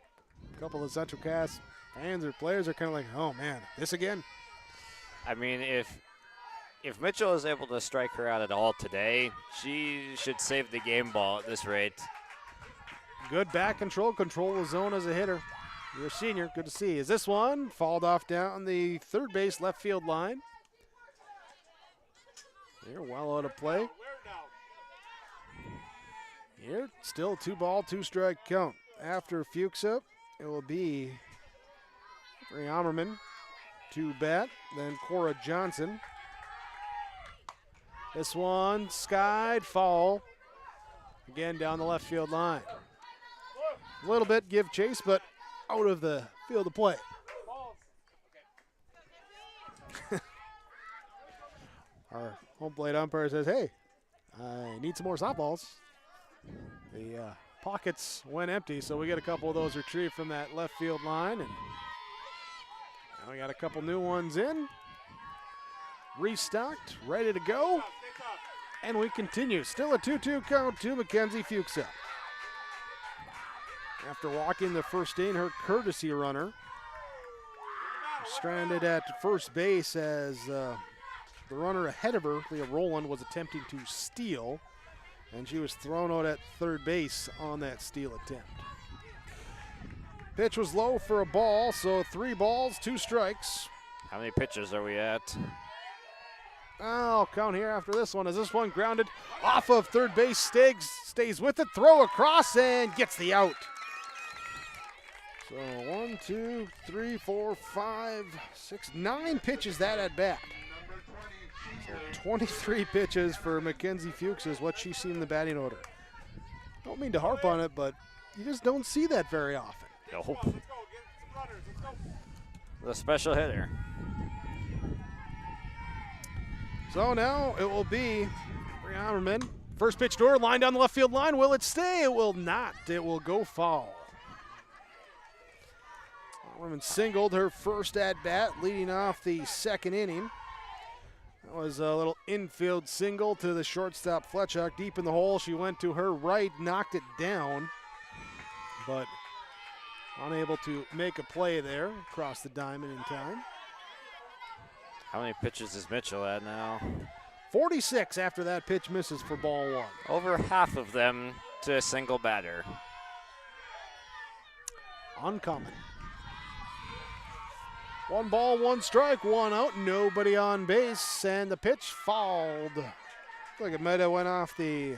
a couple of Central Cass fans or players are kind of like, oh man, this again? I mean, if Mitchell is able to strike her out at all today, she should save the game ball at this rate. Good back control the zone as a hitter. You're a senior, good to see. Is this one fouled off down the third base left field line? Here, well out of play. Here, still 2-ball, 2-strike count. After Fuchsa, it will be Ray Ammerman to bat, then Cora Johnson. This one skied, foul. Again down the left field line. A little bit give chase, but out of the field of play. Our home plate umpire says, hey, I need some more softballs. The pockets went empty, so we get a couple of those retrieved from that left field line. And now we got a couple new ones in. Restocked, ready to go. And we continue. Still a 2-2 count to Mackenzie Fuchsa. After walking the first inning, her courtesy runner stranded at first base as the runner ahead of her, Leah Rowland, was attempting to steal, and she was thrown out at third base on that steal attempt. Pitch was low for a ball, so 3 balls, 2 strikes. How many pitches are we at? I'll count here after this one. As this one grounded off of third base, stays with it, throw across, and gets the out. So 1, 2, 3, 4, 5, 6, 9 pitches that at bat. So 23 pitches for Mackenzie Fuchs is what she's seen in the batting order. Don't mean to harp on it, but you just don't see that very often. No. The special hitter. So now it will be Brian. First pitch to her, line down the left field line. Will it stay? It will not. It will go foul. Arman singled her first at bat, leading off the second inning. That was a little infield single to the shortstop Fletchuk. Deep in the hole, she went to her right, knocked it down, but unable to make a play there across the diamond in time. How many pitches is Mitchell at now? 46 after that pitch misses for ball 1. Over half of them to a single batter. Uncommon. 1 ball, 1 strike, 1 out, nobody on base, and the pitch fouled. Looks like it might have went off the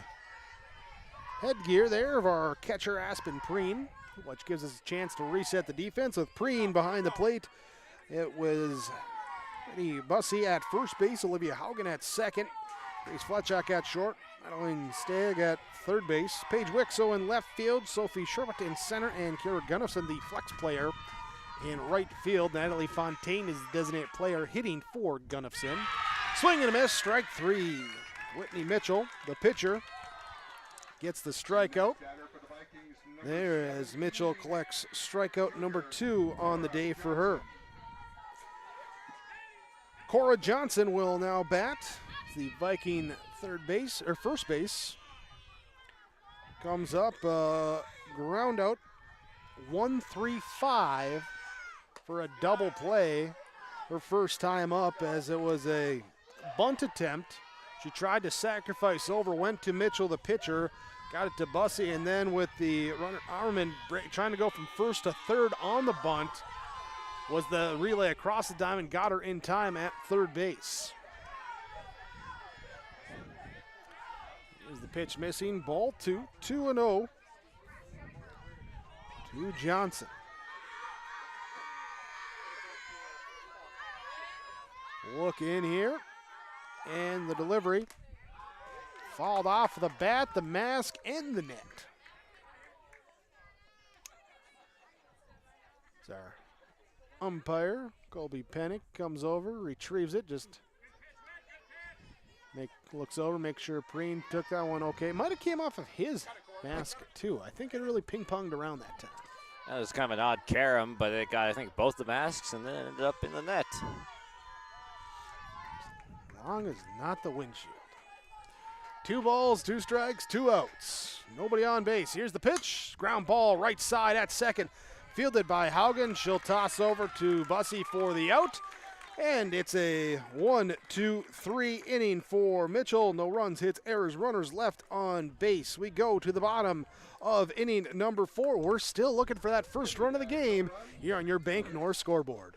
headgear there of our catcher Aspen Preen, which gives us a chance to reset the defense with Preen behind the plate. It was Eddie Bussey at first base, Olivia Haugen at second, Grace Fletchuk at short, Madeline Stagg at third base, Paige Wixo in left field, Sophie Sherbert in center, and Kara Gunnifson, the flex player, in right field. Natalie Fontaine is the designated player hitting for Gunnifson. Swing and a miss, strike 3. Whitney Mitchell, the pitcher, gets the strikeout. There as Mitchell collects strikeout number 2 on the day for her. Cora Johnson will now bat. The Viking first base. Comes up, ground out, 1-3-5 for a double play. Her first time up, as it was a bunt attempt. She tried to sacrifice over, went to Mitchell, the pitcher, got it to Bussey, and then with the runner Arman trying to go from first to third on the bunt, was the relay across the diamond, got her in time at third base. Here's the pitch missing, ball 2, 2-0 to Johnson. Look in here, and the delivery fouled off of the bat, the mask, and the net. It's our umpire, Colby Pennick, comes over, retrieves it, just looks over, make sure Preen took that one okay. Might have came off of his mask too. I think it really ping-ponged around that time. That was kind of an odd carom, but it got, I think, both the masks and then ended up in the net. Long as not the windshield. 2 balls, 2 strikes, 2 outs. Nobody on base. Here's the pitch. Ground ball right side at second. Fielded by Haugen. She'll toss over to Bussey for the out. And it's a 1-2-3 inning for Mitchell. No runs, hits, errors, runners left on base. We go to the bottom of inning number 4. We're still looking for that first run of the game here on your Bank North scoreboard.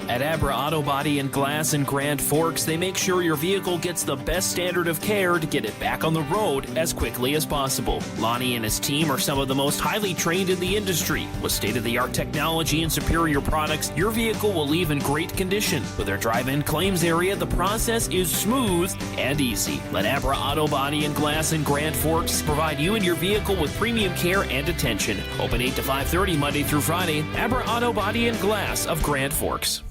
At Abra Auto Body and Glass in Grand Forks, they make sure your vehicle gets the best standard of care to get it back on the road as quickly as possible. Lonnie and his team are some of the most highly trained in the industry. With state-of-the-art technology and superior products, your vehicle will leave in great condition. With their drive-in claims area, the process is smooth and easy. Let Abra Auto Body and Glass in Grand Forks provide you and your vehicle with premium care and attention. Open 8 to 5:30 Monday through Friday. Abra Auto Body and Glass of Grand Forks.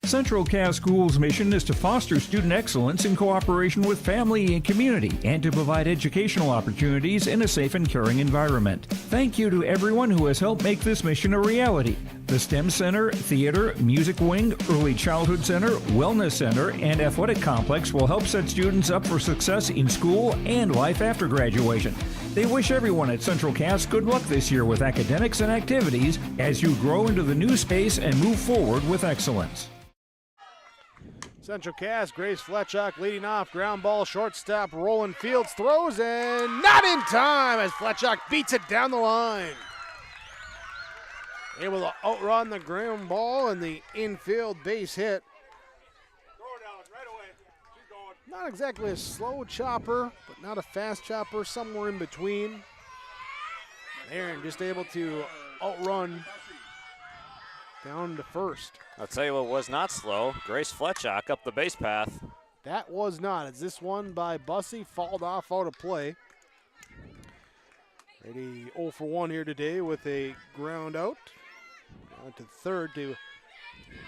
Central Cass Schools' mission is to foster student excellence in cooperation with family and community and to provide educational opportunities in a safe and caring environment. Thank you to everyone who has helped make this mission a reality. The STEM Center, Theater, Music Wing, Early Childhood Center, Wellness Center, and Athletic Complex will help set students up for success in school and life after graduation. They wish everyone at Central Cass good luck this year with academics and activities as you grow into the new space and move forward with excellence. Central Cass, Grace Fletchock leading off. Ground ball, shortstop, Roland Fields throws, and not in time as Fletchock beats it down the line. Able to outrun the ground ball and the infield base hit. Not exactly a slow chopper, but not a fast chopper, somewhere in between. Aaron just able to outrun down to first. I'll tell you what was not slow. Grace Fletchock up the base path. That was not. It's this one by Bussey, fouled off out of play. Ready 0 for 1 here today with a ground out. On to third to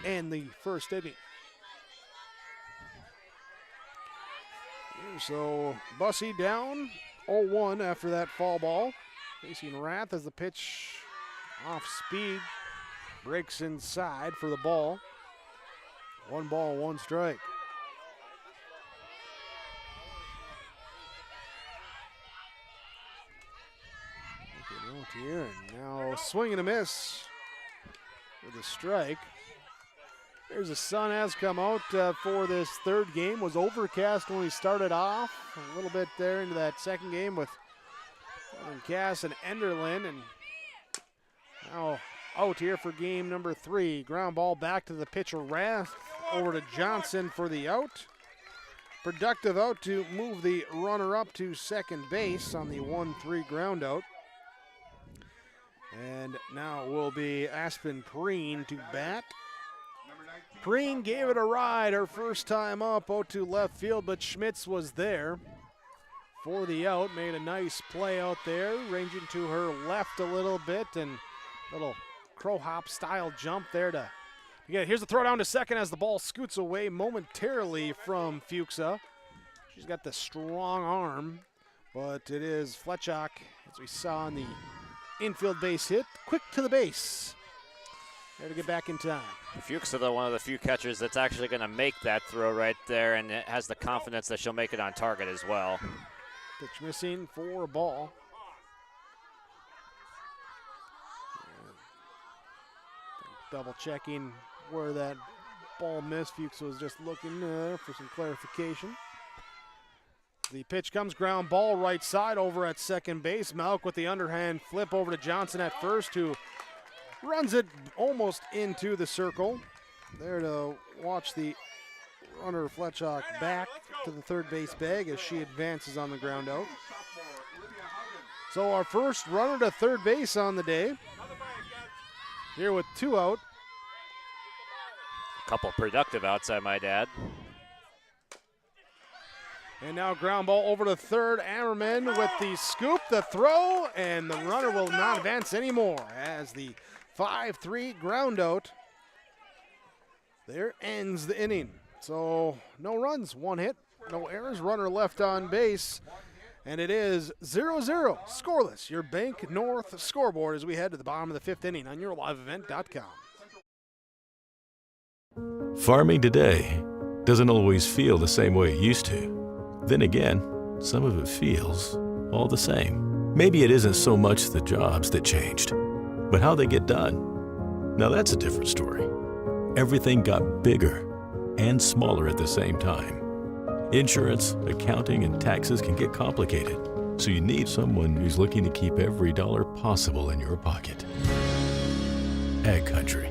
end the first inning. So Bussey down 0-1 after that foul ball. Facing Rath as the pitch off speed. Breaks inside for the ball. 1 ball, 1 strike. Looking out here, and now swing and a miss with a strike. There's the sun has come out for this third game. Was overcast when we started off. A little bit there into that second game with Cass and Enderlin, and now out here for game number 3. Ground ball back to the pitcher, Rath, over to Johnson for the out. Productive out to move the runner up to second base on the 1-3 ground out. And now will be Aspen Preen to bat. Preen gave it a ride her first time up out to left field, but Schmitz was there for the out. Made a nice play out there, ranging to her left a little bit, and little crow hop style jump there to get. Here's the throw down to second as the ball scoots away momentarily from Fuchsa. She's got the strong arm, but it is Fletchock, as we saw in the infield base hit, quick to the base. There to get back in time. Fuchsa, though, one of the few catchers that's actually going to make that throw right there, and it has the confidence that she'll make it on target as well. Pitch missing for a ball. Double checking where that ball missed. Fuchs was just looking for some clarification. The pitch comes, ground ball right side over at second base. Malk with the underhand flip over to Johnson at first, who runs it almost into the circle. There to watch the runner Fletchock back to the third base bag as she advances on the ground out. So our first runner to third base on the day. Here with 2 out. A couple productive outs, I might add. And now ground ball over to third. Ammerman with the scoop, the throw, and the runner will not advance anymore as the 5-3 ground out. There ends the inning. So no runs, 1 hit, no errors, runner left on base. And it is 0-0, scoreless. Your Bank North scoreboard as we head to the bottom of the 5th inning on YourLiveEvent.com. Farming today doesn't always feel the same way it used to. Then again, some of it feels all the same. Maybe it isn't so much the jobs that changed, but how they get done. Now that's a different story. Everything got bigger and smaller at the same time. Insurance, accounting, and taxes can get complicated, so you need someone who's looking to keep every dollar possible in your pocket. Ag Country.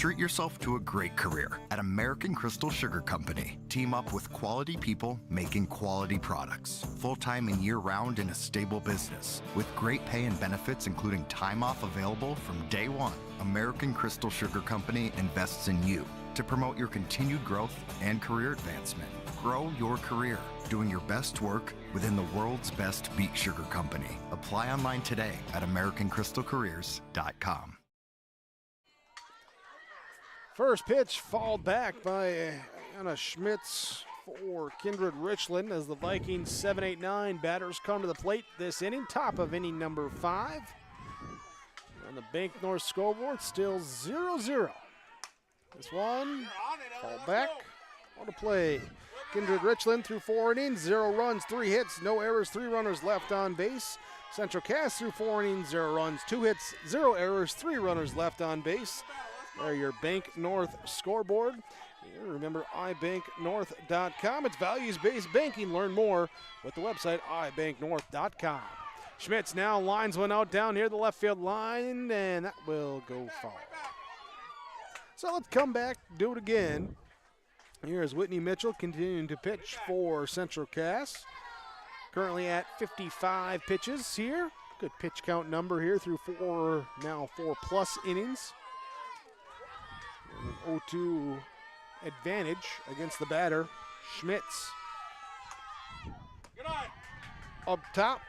Treat yourself to a great career at American Crystal Sugar Company. Team up with quality people making quality products. Full-time and year-round in a stable business. With great pay and benefits including time off available from day one. American Crystal Sugar Company invests in you to promote your continued growth and career advancement. Grow your career, doing your best work within the world's best beet sugar company. Apply online today at AmericanCrystalCareers.com. First pitch fouled back by Anna Schmitz for Kindred-Richland as the Vikings 7-8-9 batters come to the plate this inning, top of inning number 5. On the Bank North scoreboard, still 0-0. This one, fall back, on to play. Kindred-Richland through 4 innings, 0 runs, 3 hits, no errors, 3 runners left on base. Central Cass through 4 innings, 0 runs, 2 hits, 0 errors, 3 runners left on base. There your Bank North scoreboard. Remember, ibanknorth.com. It's values-based banking. Learn more with the website ibanknorth.com. Schmitz now lines one out down near the left field line, and that will go foul. So let's come back, do it again. Here's Whitney Mitchell continuing to pitch for Central Cass. Currently at 55 pitches here. Good pitch count number here through 4 plus innings. An 0-2 advantage against the batter, Schmitz. Up top,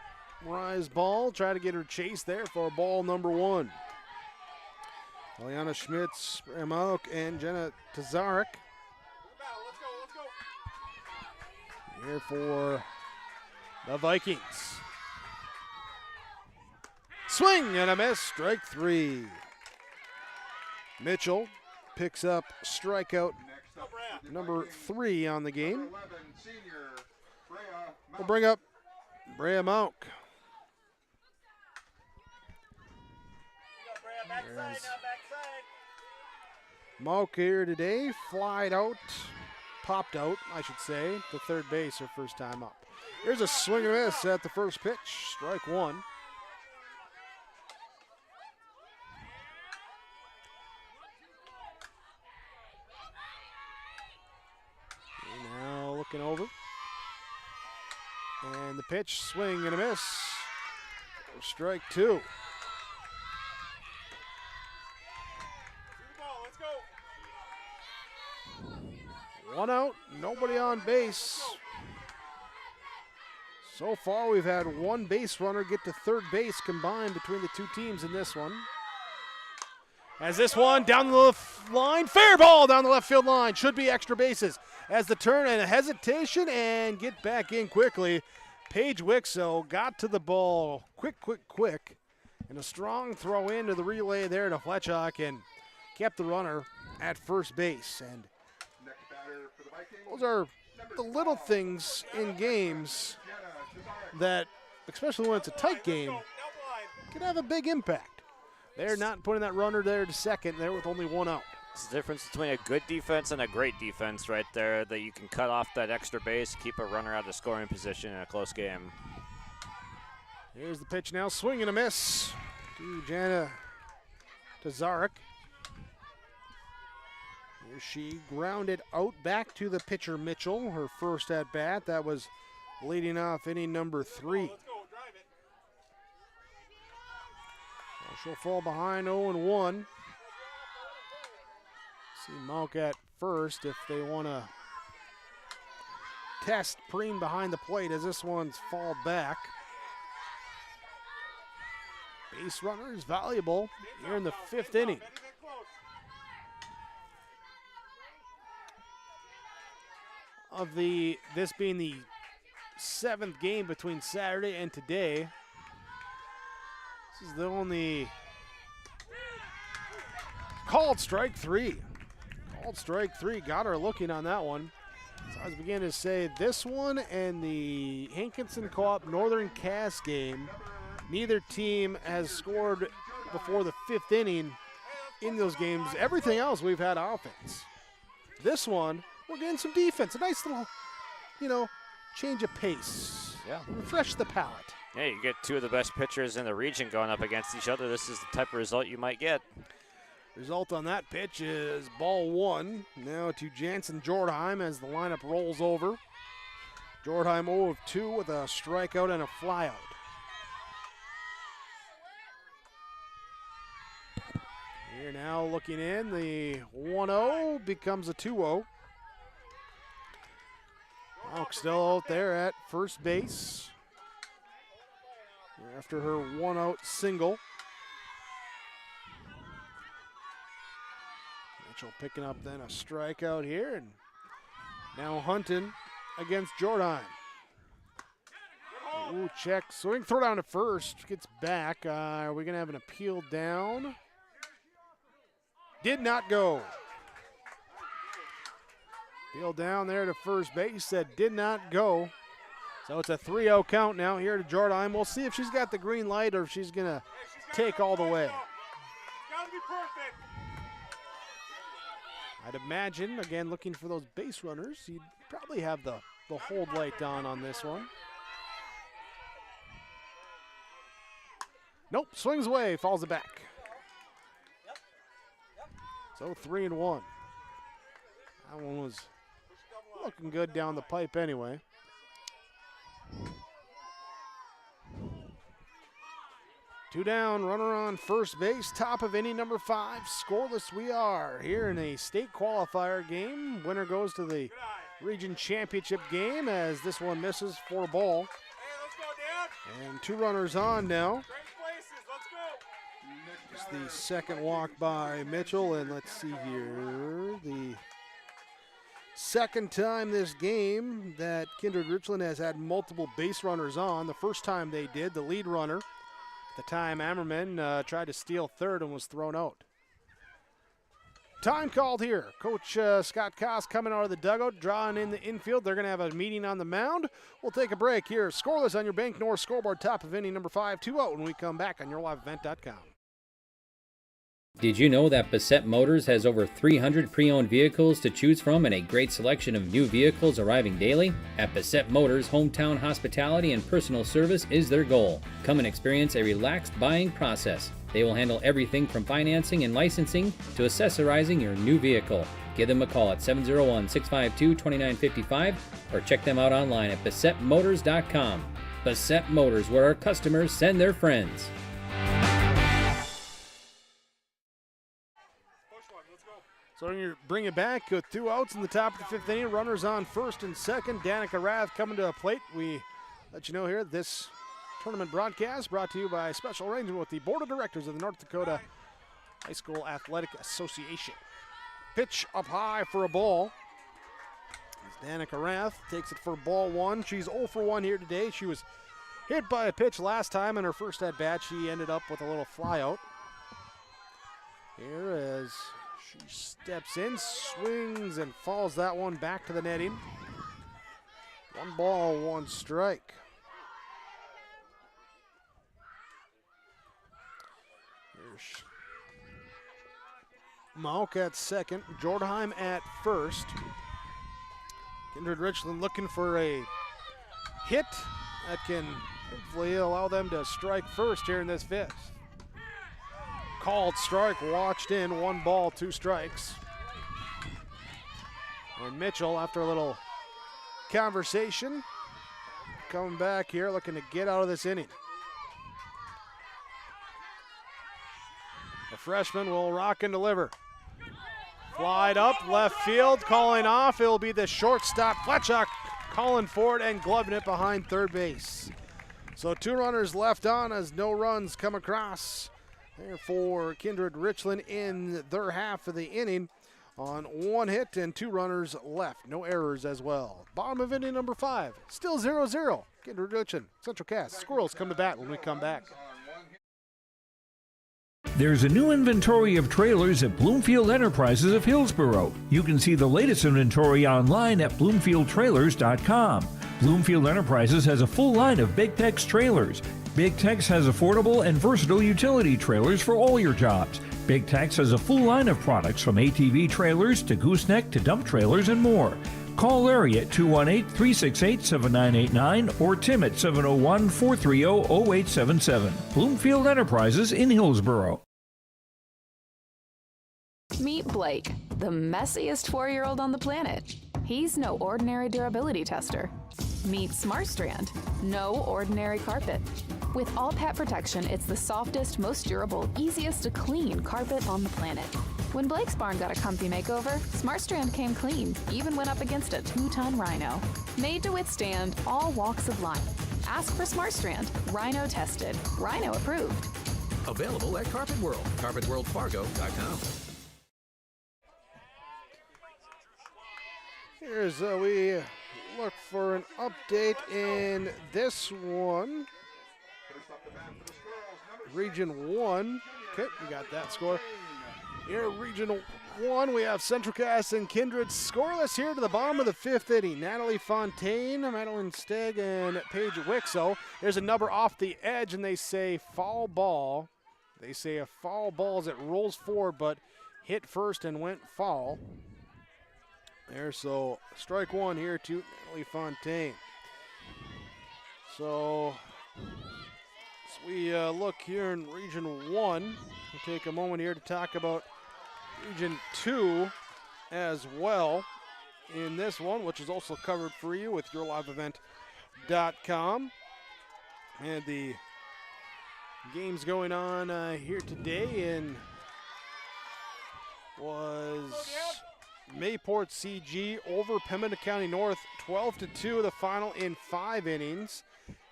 rise ball. Try to get her chase there for ball number 1. Eliana Schmitz, Amok, and Jenna Tazarek. Here for the Vikings. Swing and a miss, strike 3. Mitchell picks up strikeout number 3 on the game. We'll bring up Brea Mauk. Mauk here today, popped out, I should say, to third base her first time up. Here's a swing and a miss at the first pitch, strike 1. Now looking over. And the pitch, swing and a miss. Strike 2. One out, nobody on base. So far, we've had one base runner get to third base combined between the two teams in this one. As this one down the left line, fair ball down the left field line. Should be extra bases. As the turn and a hesitation and get back in quickly. Paige Wixo got to the ball quick. And a strong throw into the relay there to Fletchock and kept the runner at first base. And those are the little things in games that, especially when it's a tight game, can have a big impact. They're not putting that runner there to second there with only 1 out. It's the difference between a good defense and a great defense right there, that you can cut off that extra base, keep a runner out of scoring position in a close game. Here's the pitch now, swing and a miss to Jana Tazarek. Here she grounded out back to the pitcher Mitchell, her first at bat. That was leading off inning number 3. She'll fall behind 0-1. See Mauk at first if they want to test Preen behind the plate as this one's fall back. Base runner is valuable here in the 5th inning. Of this being the 7th game between Saturday and today. This is the only called strike 3. Called strike 3. Got her looking on that one. So I was beginning to say this one and the Hankinson Co-op Northern Cass game, neither team has scored before the 5th inning in those games. Everything else we've had offense. This one, we're getting some defense. A nice little, change of pace. Yeah. Refresh the palate. Yeah, you get 2 of the best pitchers in the region going up against each other. This is the type of result you might get. Result on that pitch is ball 1. Now to Jansen Jordheim as the lineup rolls over. Jordheim 0 of 2 with a strikeout and a flyout. Here now looking in, the 1-0 becomes a 2-0. Hawk still out there at first base after her 1-out single. Mitchell picking up then a strikeout here, and now Hunton against Jordheim. Ooh, check, swing, throw down to first, gets back. Are we gonna have an appeal down? Did not go. Appeal down there to first base, that did not go. So it's a 3-0 count now here to Jordheim. We'll see if she's got the green light or if she's gonna take all the way. Gotta be perfect. I'd imagine, again, looking for those base runners, you'd probably have the hold light on this one. Nope, swings away, falls it back. So 3-1. That one was looking good down the pipe anyway. Two down, runner on first base, top of inning number 5. Scoreless we are here in a state qualifier game. Winner goes to the region championship game as this one misses for a ball. And 2 runners on now. Just the second walk by Mitchell, and let's see here. The second time this game that Kindred-Richland has had multiple base runners on. The first time they did, the lead runner, the time Ammerman tried to steal third and was thrown out. Time called here. Coach Scott Koss coming out of the dugout, drawing in the infield. They're going to have a meeting on the mound. We'll take a break here. Scoreless on your Bank North scoreboard, top of inning number 5, 2-0 when we come back on yourliveevent.com. Did you know that Bassett Motors has over 300 pre-owned vehicles to choose from and a great selection of new vehicles arriving daily? At Bassett Motors, hometown hospitality and personal service is their goal. Come and experience a relaxed buying process. They will handle everything from financing and licensing to accessorizing your new vehicle. Give them a call at 701-652-2955 or check them out online at BassettMotors.com. Bassett Motors, where our customers send their friends. So you bring it back with 2 outs in the top of the 5th inning. Runners on first and second. Danica Rath coming to a plate. We let you know here this tournament broadcast brought to you by special arrangement with the Board of Directors of the North Dakota High School Athletic Association. Pitch up high for a ball. As Danica Rath takes it for ball 1. She's 0 for 1 here today. She was hit by a pitch last time in her first at bat. She ended up with a little fly out. Here as she steps in, swings, and falls that one back to the netting. 1 ball, 1 strike. Here's Mauk at second, Jordheim at first. Kindred-Richland looking for a hit that can hopefully allow them to strike first here in this 5th. Called strike, watched in, 1 ball, 2 strikes. And Mitchell, after a little conversation, coming back here looking to get out of this inning. The freshman will rock and deliver. Flied up, left field, calling off. It'll be the shortstop, Fletchuk, calling for it and gloving it behind third base. So 2 runners left on as no runs come across. Therefore, Kindred-Richland in their half of the inning on 1 hit and 2 runners left. No errors as well. Bottom of inning number 5, still 0-0. Kindred-Richland, Central Cass. Squirrels come to bat when we come back. There's a new inventory of trailers at Bloomfield Enterprises of Hillsboro. You can see the latest inventory online at BloomfieldTrailers.com. Bloomfield Enterprises has a full line of Big Tex trailers. Big Tex has affordable and versatile utility trailers for all your jobs. Big Tex has a full line of products from ATV trailers to gooseneck to dump trailers and more. Call Larry at 218-368-7989 or Tim at 701-430-0877. Bloomfield Enterprises in Hillsboro. Meet Blake, the messiest 4-year-old on the planet. He's no ordinary durability tester. Meet SmartStrand, no ordinary carpet. With all pet protection, it's the softest, most durable, easiest to clean carpet on the planet. When Blake's barn got a comfy makeover, SmartStrand came clean, even went up against a 2-ton rhino. Made to withstand all walks of life. Ask for SmartStrand, rhino tested, rhino approved. Available at Carpet World, carpetworldfargo.com. Here's we look for an update in this one. Region 1. Okay, we got that score. Here, Region 1, we have Central Cass and Kindred scoreless here to the bottom of the 5th inning. Natalie Fontaine, Madeline Stegg, and Paige Wixo. There's a number off the edge, and they say foul ball. They say a foul ball as it rolls forward, but hit first and went foul. There, so strike one here to Natalie Fontaine. So as we look here in Region 1, we'll take a moment here to talk about Region 2 as well in this one, which is also covered for you with yourliveevent.com. And the games going on here today was Mayport CG over Pembina County North, 12-2, the final in 5 innings.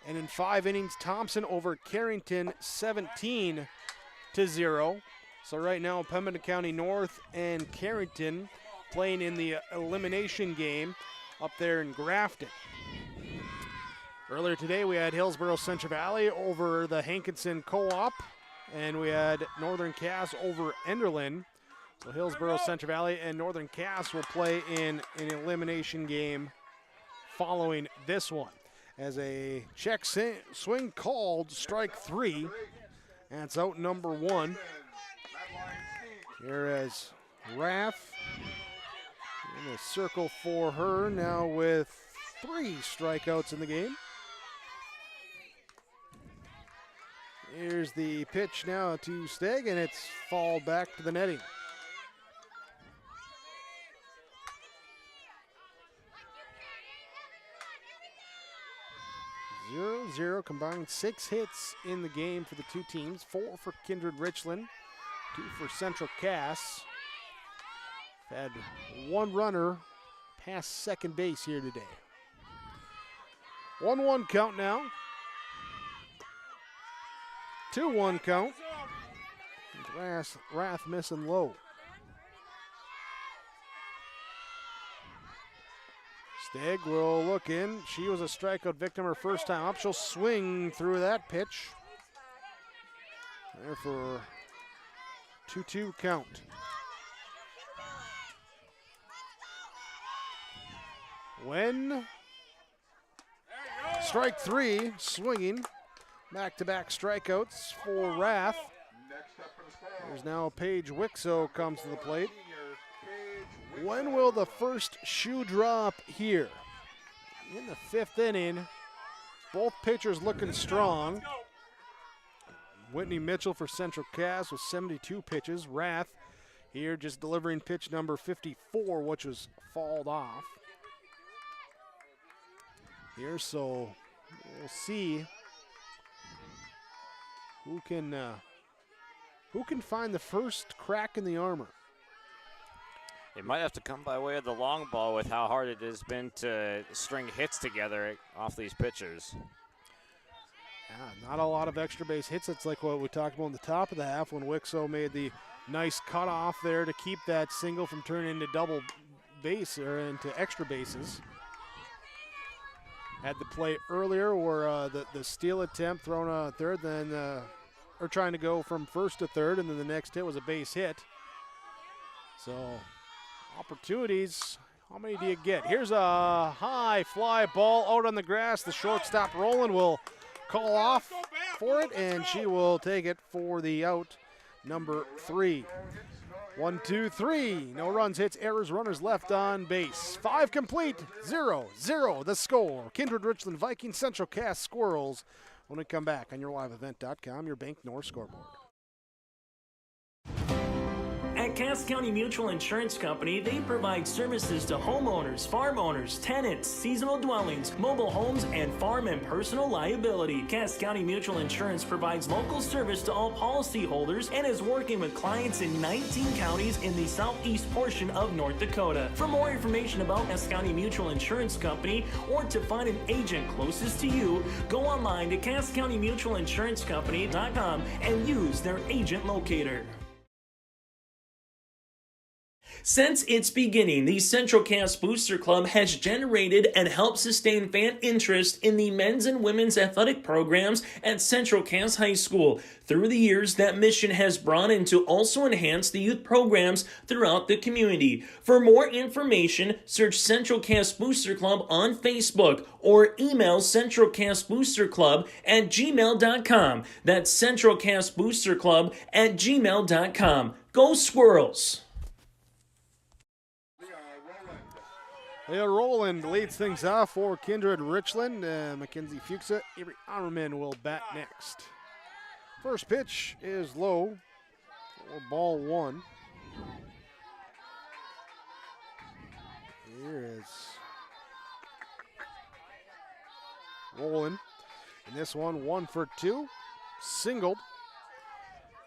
And in 5 innings, Thompson over Carrington, 17-0. So right now, Pembina County North and Carrington playing in the elimination game up there in Grafton. Earlier today, we had Hillsborough Central Valley over the Hankinson Co-op, and we had Northern Cass over Enderlin. So Hillsborough Central Valley and Northern Cass will play in an elimination game following this one. As a check swing called, strike 3. That's out number 1. Here as Raff in a circle for her now with 3 strikeouts in the game. Here's the pitch now to Stegg, and it's fouled back to the netting. 0-0, combined 6 hits in the game for the two teams, 4 for Kindred-Richland, 2 for Central Cass. Had 1 runner past second base here today. 1-1 count now. 2-1 count. Rath missing low. Stegg will look in. She was a strikeout victim her first time up. She'll swing through that pitch. There for 2-2 count. When strike 3, swinging. Back-to-back strikeouts for Rath. There's now Paige Wixo comes to the plate. When will the first shoe drop here? In the 5th inning, both pitchers looking strong. Whitney Mitchell for Central Cass with 72 pitches. Rath here just delivering pitch number 54, which was fouled off. Here, so we'll see who can find the first crack in the armor. It might have to come by way of the long ball with how hard it has been to string hits together off these pitchers. Yeah, not a lot of extra base hits. It's like what we talked about in the top of the half when Wixo made the nice cutoff there to keep that single from turning into double base or into extra bases. Had the play earlier where the steal attempt thrown on third, then or trying to go from first to third, and then the next hit was a base hit. So opportunities, how many do you get? Here's a high fly ball out on the grass. The shortstop Roland will call off for it, and she will take it for the out number 3. 1, 2, 3. No runs, hits, errors, runners left on base. 5 complete, 0-0 the score. Kindred-Richland Vikings, Central Cass Squirrels. When we come back on yourliveevent.com, your Bank North scoreboard. At At Cass County Mutual Insurance Company, they provide services to homeowners, farm owners, tenants, seasonal dwellings, mobile homes, and farm and personal liability. Cass County Mutual Insurance provides local service to all policyholders and is working with clients in 19 counties in the southeast portion of North Dakota. For more information about Cass County Mutual Insurance Company or to find an agent closest to you, go online to CassCountyMutualInsuranceCompany.com and use their agent locator. Since its beginning, the Central Cass Booster Club has generated and helped sustain fan interest in the men's and women's athletic programs at Central Cass High School. Through the years, that mission has brought in to also enhance the youth programs throughout the community. For more information, search Central Cass Booster Club on Facebook or email centralcassboosterclub@gmail.com. That's centralcassboosterclub@gmail.com. Go Squirrels! Leah Rowland leads things off for Kindred-Richland. Mackenzie Fuchsa, Avery Armerman will bat next. First pitch is low for ball one. Here is Rowland. And this one, 1 for 2. Singled.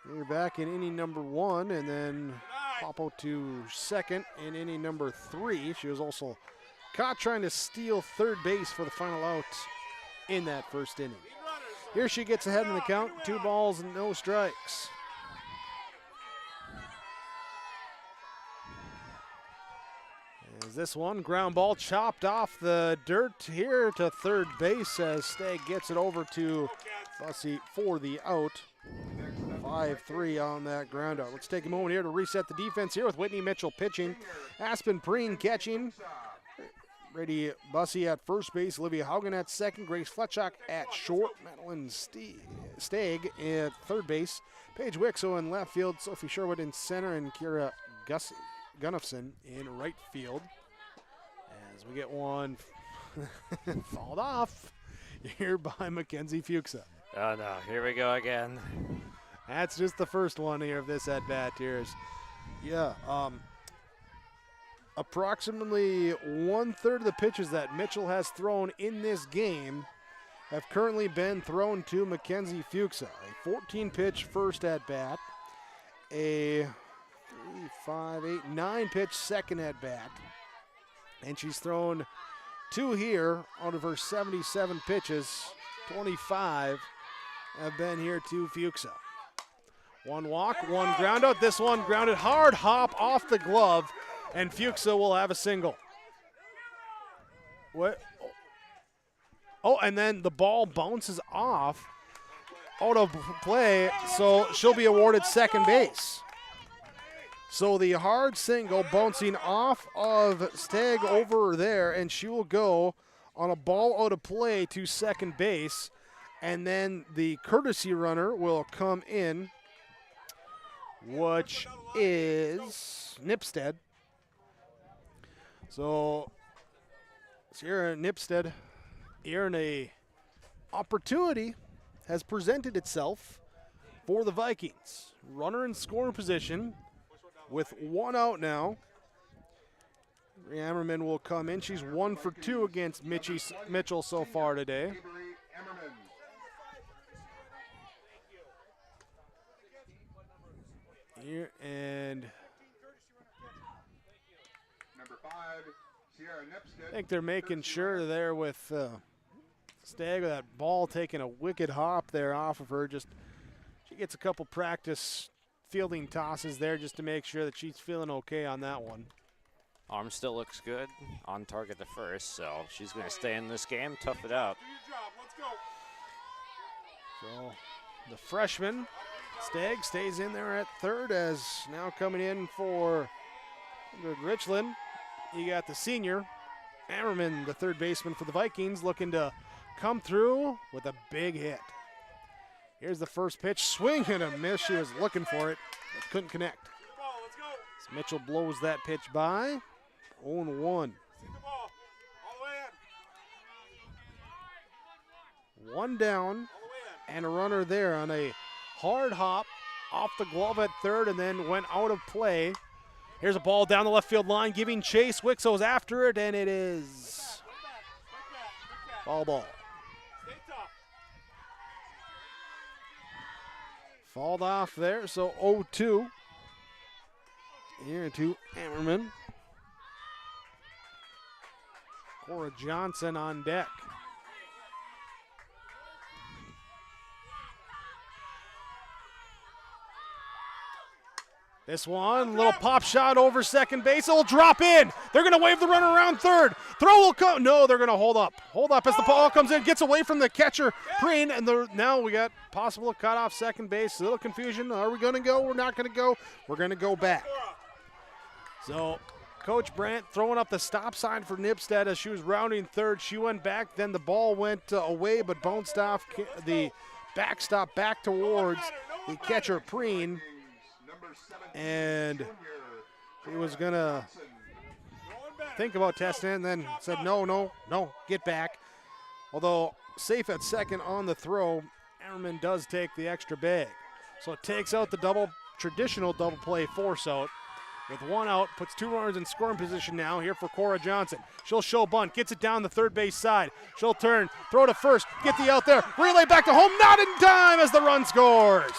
You're back in inning number 1, and then Popo to second in inning number 3. She was also caught trying to steal third base for the final out in that first inning. Here she gets ahead in the count, 2 balls and no strikes. As this one, ground ball chopped off the dirt here to third base as Stagg gets it over to Bussey for the out. 5-3 on that ground out. Let's take a moment here to reset the defense here with Whitney Mitchell pitching. Aspen Preen catching. Brady Bussey at first base. Olivia Haugen at second. Grace Fletchock at short. Madeline Stagg at third base. Paige Wixo in left field. Sophie Sherwood in center. And Kira Gunnufson in right field. As we get one fouled off here by Mackenzie Fuchsa. Oh no, here we go again. That's just the first one here of this at-bat here. Approximately 1/3 of the pitches that Mitchell has thrown in this game have currently been thrown to Mackenzie Fuchsa. A 14-pitch first at-bat, a 3, 5, 8, 9-pitch second at-bat, and she's thrown 2 here out of her 77 pitches. 25 have been here to Fuchsa. 1 walk, 1 ground out. This one grounded hard, hop off the glove, and Fuchsa will have a single. What? Oh, and then the ball bounces off out of play, so she'll be awarded second base. So the hard single bouncing off of Stagg over there, and she will go on a ball out of play to second base, and then the courtesy runner will come in, which is Nipstead. So Sierra Nipstead here in a opportunity has presented itself for the Vikings. Runner in scoring position with 1 out now. Ammerman will come in. She's 1 for 2 against Mitchell so far today. Here and I think they're making sure there with Stagg, that ball taking a wicked hop there off of her. Just she gets a couple practice fielding tosses there just to make sure that she's feeling okay on that one. Arm still looks good, on target to first, so she's going to stay in this game, tough it out. So the freshman, Stagg, stays in there at third, as now coming in for Richland. You got the senior, Ammerman, the third baseman for the Vikings, looking to come through with a big hit. Here's the first pitch, swing and a miss. She was looking for it, but couldn't connect. So Mitchell blows that pitch by. 0-1. 1 down and a runner there on a hard hop off the glove at third and then went out of play. Here's a ball down the left field line, giving chase. Wixow's after it, and it is foul ball. Fouled off there, so 0-2. Here to Ammerman. Cora Johnson on deck. This one, little pop shot over second base. It'll drop in. They're going to wave the runner around third. Throw will come. No, they're going to hold up. Hold up as the ball comes in, gets away from the catcher, Preen, and now we got possible cut off second base. A little confusion. Are we going to go? We're not going to go. We're going to go back. So Coach Brandt throwing up the stop sign for Nipstead as she was rounding third. She went back. Then the ball went away, but bounced off the backstop back towards the catcher, Preen. And he was going to think about testing it and then said, no, get back. Although safe at second on the throw, Ammerman does take the extra bag. So it takes out the traditional double play force out. With one out, puts two runners in scoring position now here for Cora Johnson. She'll show bunt, gets it down the third base side. She'll turn, throw to first, get the out there, relay back to home, not in time as the run scores.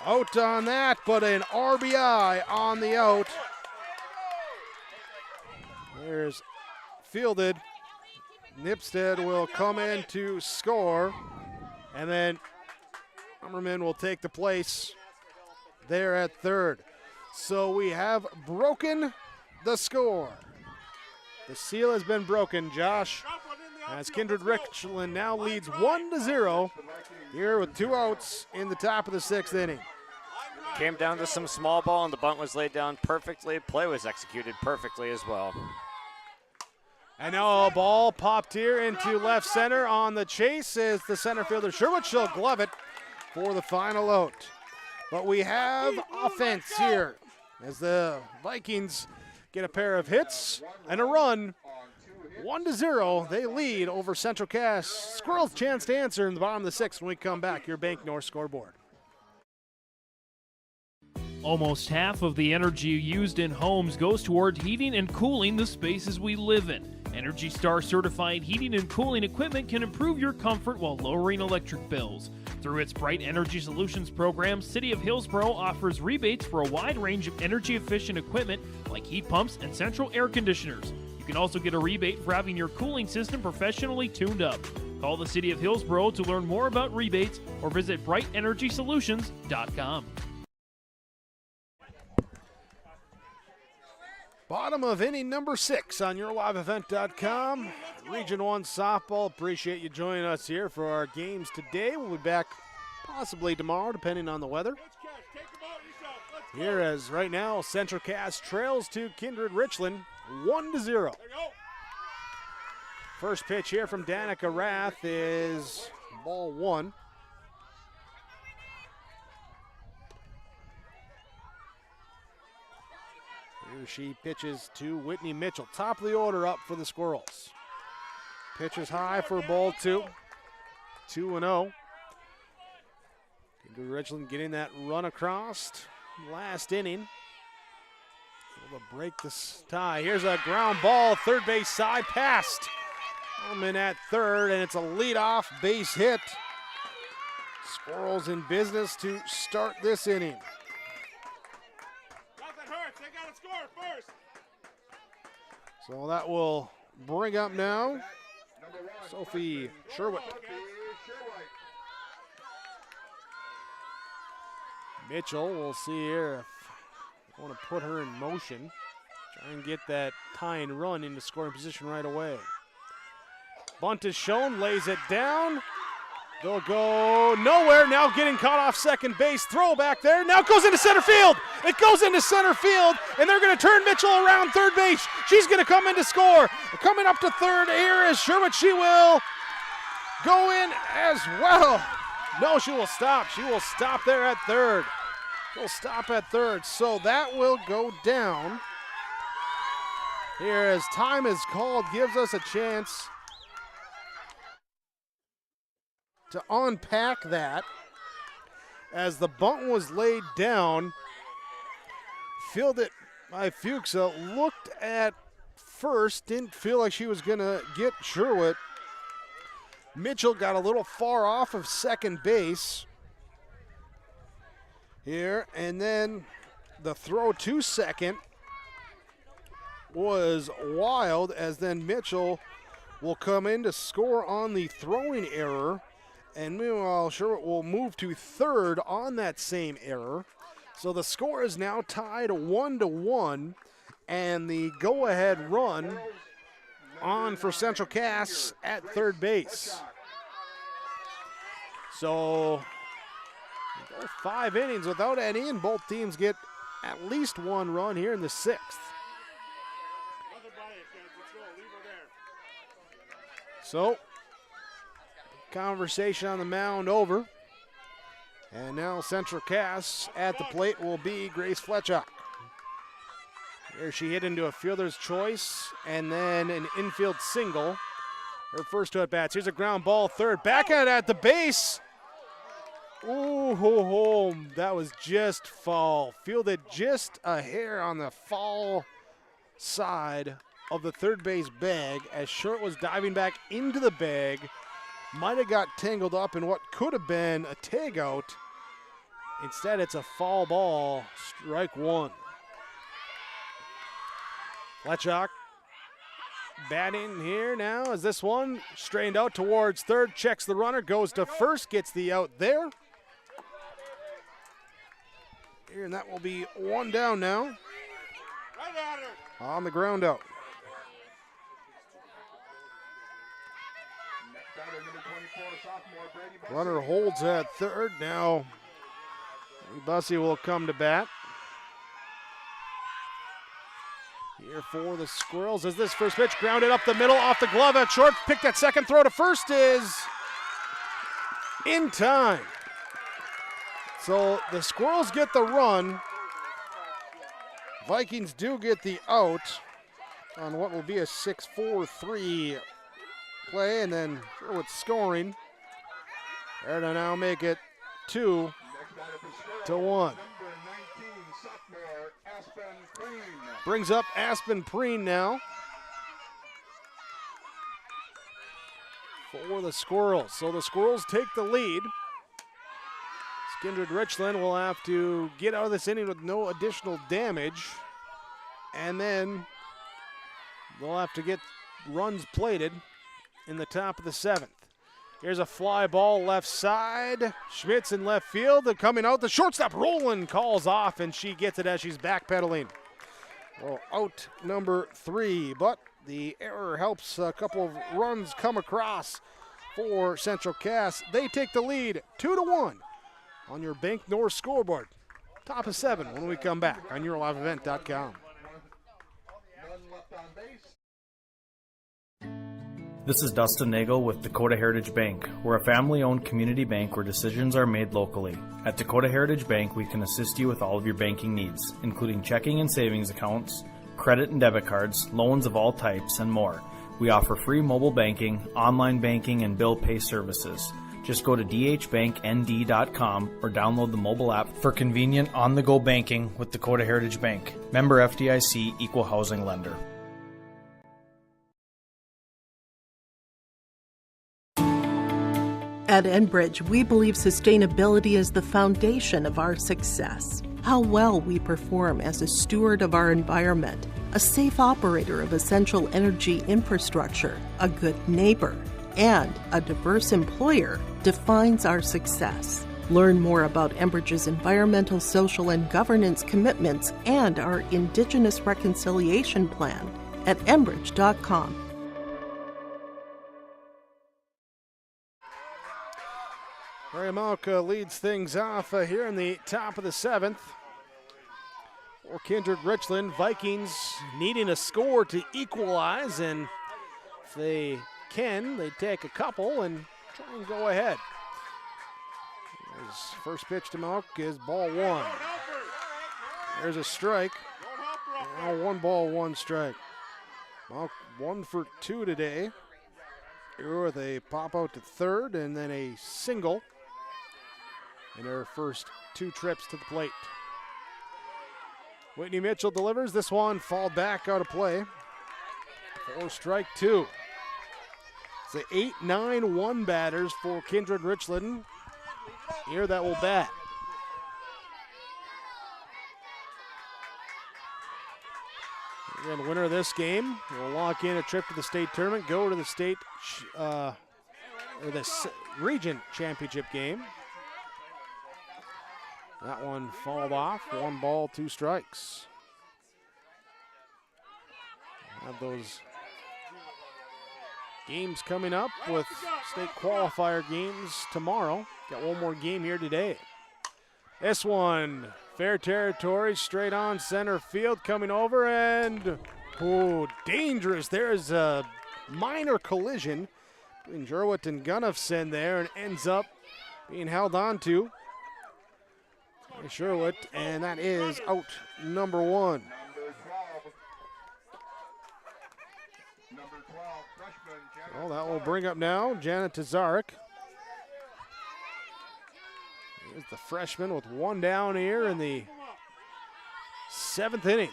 Out on that, but an RBI on the out. There's fielded. Nipstead will come in to score, and then Ammerman will take the place there at third. So we have broken the score. The seal has been broken, Josh, as Kindred-Richland now leads 1-0 here with two outs in the top of the sixth inning. Came down to some small ball, and the bunt was laid down perfectly. Play was executed perfectly as well. And now a ball popped here into left center on the chase is the center fielder Sherwood. She'll glove it for the final out. But we have offense here as the Vikings get a pair of hits and a run. 1-0, they lead over Central Cass. Squirrels chance to answer in the bottom of the sixth when we come back. Your Bank North scoreboard. Almost half of the energy used in homes goes toward heating and cooling the spaces we live in. Energy Star certified heating and cooling equipment can improve your comfort while lowering electric bills. Through its Bright Energy Solutions program, City of Hillsboro offers rebates for a wide range of energy-efficient equipment like heat pumps and central air conditioners. You can also get a rebate for having your cooling system professionally tuned up. Call the City of Hillsboro to learn more about rebates or visit brightenergysolutions.com. Bottom of inning number 6 on yourliveevent.com. Region 1 softball. Appreciate you joining us here for our games today. We'll be back possibly tomorrow, depending on the weather. Here as right now, Central Cass trails to Kindred-Richland 1-0. First pitch here from Danica Rath is ball 1. Here she pitches to Whitney Mitchell. Top of the order up for the Squirrels. Pitches high for ball 2. 2-0. Kindred-Richland getting that run across last inning. Able to break this tie. Here's a ground ball, third base side, passed. Holman at third, and it's a leadoff base hit. Squirrels in business to start this inning. So that will bring up now Sophie Sherwood. Mitchell, we'll see here if I want to put her in motion. Try and get that tying run into scoring position right away. Bunt is shown, lays it down. They'll go nowhere, now getting caught off second base. Throw back there, now it goes into center field. It goes into center field, and they're going to turn Mitchell around third base. She's going to come in to score. Coming up to third here is Sherwood. She will go in as well. No, she will stop. She will stop there at third. She'll stop at third, so that will go down. Here as time is called, gives us a chance to unpack that. As the bunt was laid down, fielded by Fuchsa, looked at first, didn't feel like she was going to get Sherwood. Mitchell got a little far off of second base here, and then the throw to second was wild, as then Mitchell will come in to score on the throwing error, and meanwhile Sherwood will move to third on that same error. So the score is now tied 1-1, and the go-ahead run on for Central Cass at third base. So 5 innings without any, and both teams get at least one run here in the 6th. So, conversation on the mound over. And now Central Cass at the plate will be Grace Fletchock. Here she hit into a fielder's choice and then an infield single. Her first two at-bats. Here's a ground ball, third. Backhand at the base. Ooh, ho, that was just foul. Fielded just a hair on the foul side of the third base bag as Short was diving back into the bag. Might have got tangled up in what could have been a tagout. Instead, it's a foul ball, strike one. Fletchock batting here now as this one strained out towards third, checks the runner, goes to first, gets the out there. Here, and that will be one down now on the ground out. Runner holds at third. Now Bussey will come to bat. Here for the Squirrels as this first pitch grounded up the middle off the glove at short. Picked that second throw to first is in time. So the Squirrels get the run. Vikings do get the out on what will be a 6-4-3 play, and then Sherwood scoring. There to now make it 2-1. Brings up Aspen Preen now for the Squirrels. So the Squirrels take the lead. Kindred-Richland will have to get out of this inning with no additional damage, and then they'll have to get runs plated in the top of the 7th. Here's a fly ball left side. Schmitz in left field. They're coming out. The shortstop Roland calls off, and she gets it as she's backpedaling. Well, out number 3, but the error helps a couple of runs come across for Central Cass. They take the lead 2-1 on your Bank North scoreboard. Top of 7 when we come back on YourLiveEvent.com. This is Dustin Nagel with Dakota Heritage Bank. We're a family-owned community bank where decisions are made locally. At Dakota Heritage Bank, we can assist you with all of your banking needs, including checking and savings accounts, credit and debit cards, loans of all types, and more. We offer free mobile banking, online banking, and bill pay services. Just go to dhbanknd.com or download the mobile app for convenient on-the-go banking with Dakota Heritage Bank. Member FDIC, Equal Housing Lender. At Enbridge, we believe sustainability is the foundation of our success. How well we perform as a steward of our environment, a safe operator of essential energy infrastructure, a good neighbor, and a diverse employer defines our success. Learn more about Enbridge's environmental, social, and governance commitments and our Indigenous Reconciliation Plan at enbridge.com. Mariamauka leads things off here in the top of the 7th. For Kindred-Richland, Vikings needing a score to equalize, and if they can, they take a couple and try and go ahead. There's first pitch to Malk is ball 1. There's a strike. Now 1 ball, 1 strike. Malk 1 for 2 today. with a pop out to third and then a single in her first 2 trips to the plate. Whitney Mitchell delivers. This one fall back out of play. 4 strike 2. It's the 8-9-1 batters for Kindred-Richland. Here that will bat. Again, winner of this game will lock in a trip to the state tournament, go to the state or the region championship game. That one fouled off. 1 ball, 2 strikes. Have those games coming up with state qualifier games tomorrow. Got one more game here today. This one, fair territory, straight on center field, coming over, and dangerous. There's a minor collision between Jerwitt and Gunnufson there, and ends up being held on to by Sherwood, and that is out number 1. Well, that will bring up now Janet Tazarek. Here's the freshman with 1 down here in the 7th inning.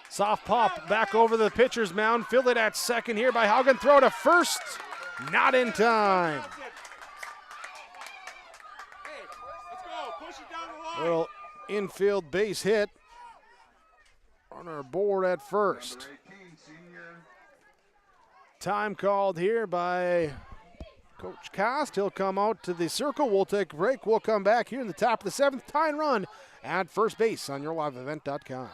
Soft pop back over the pitcher's mound. Fielded at second here by Haugen. Throw to first. Not in time. Little infield base hit. Runner aboard at first. Time called here by Coach Kost. He'll come out to the circle. We'll take a break. We'll come back here in the top of the 7th. Tying run at first base on yourliveevent.com.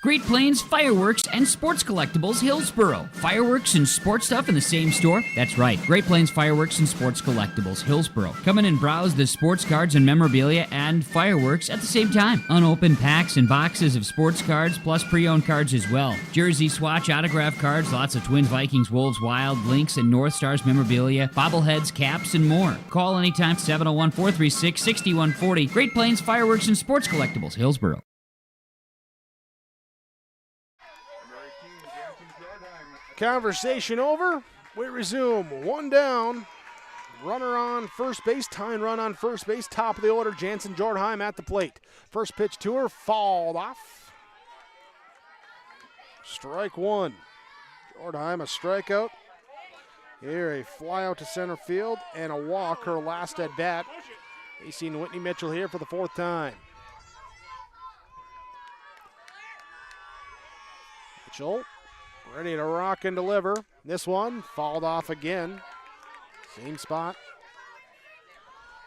Great Plains Fireworks and Sports Collectibles, Hillsboro. Fireworks and sports stuff in the same store? That's right. Great Plains Fireworks and Sports Collectibles, Hillsboro. Come in and browse the sports cards and memorabilia and fireworks at the same time. Unopened packs and boxes of sports cards, plus pre-owned cards as well. Jersey swatch autograph cards, lots of Twins, Vikings, Wolves, Wild, Lynx, and North Stars memorabilia, bobbleheads, caps, and more. Call anytime, 701-436-6140. Great Plains Fireworks and Sports Collectibles, Hillsboro. Conversation over. We resume. 1 down. Runner on first base. Tying run on first base. Top of the order. Jansen Jordheim at the plate. First pitch to her. Fouled off. Strike 1. Jordheim a strikeout. Here a fly out to center field and a walk. Her last at bat. Facing Whitney Mitchell here for the 4th time. Mitchell ready to rock and deliver. This one fouled off again. Same spot.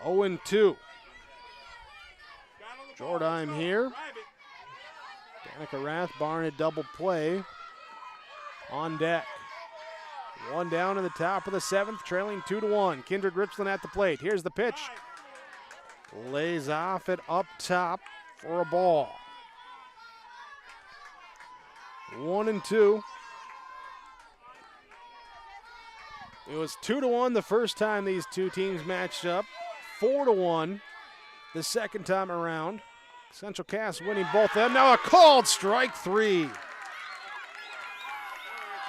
0-2. Jordheim here. Danica Rathbarn a double play on deck. 1 down in the top of the 7th, trailing 2-1. Kindred-Richland at the plate. Here's the pitch. Lays off it up top for a ball. 1-2. It was 2-1 the first time these two teams matched up. 4-1 the second time around. Central Cass winning both of them. Now a called strike 3.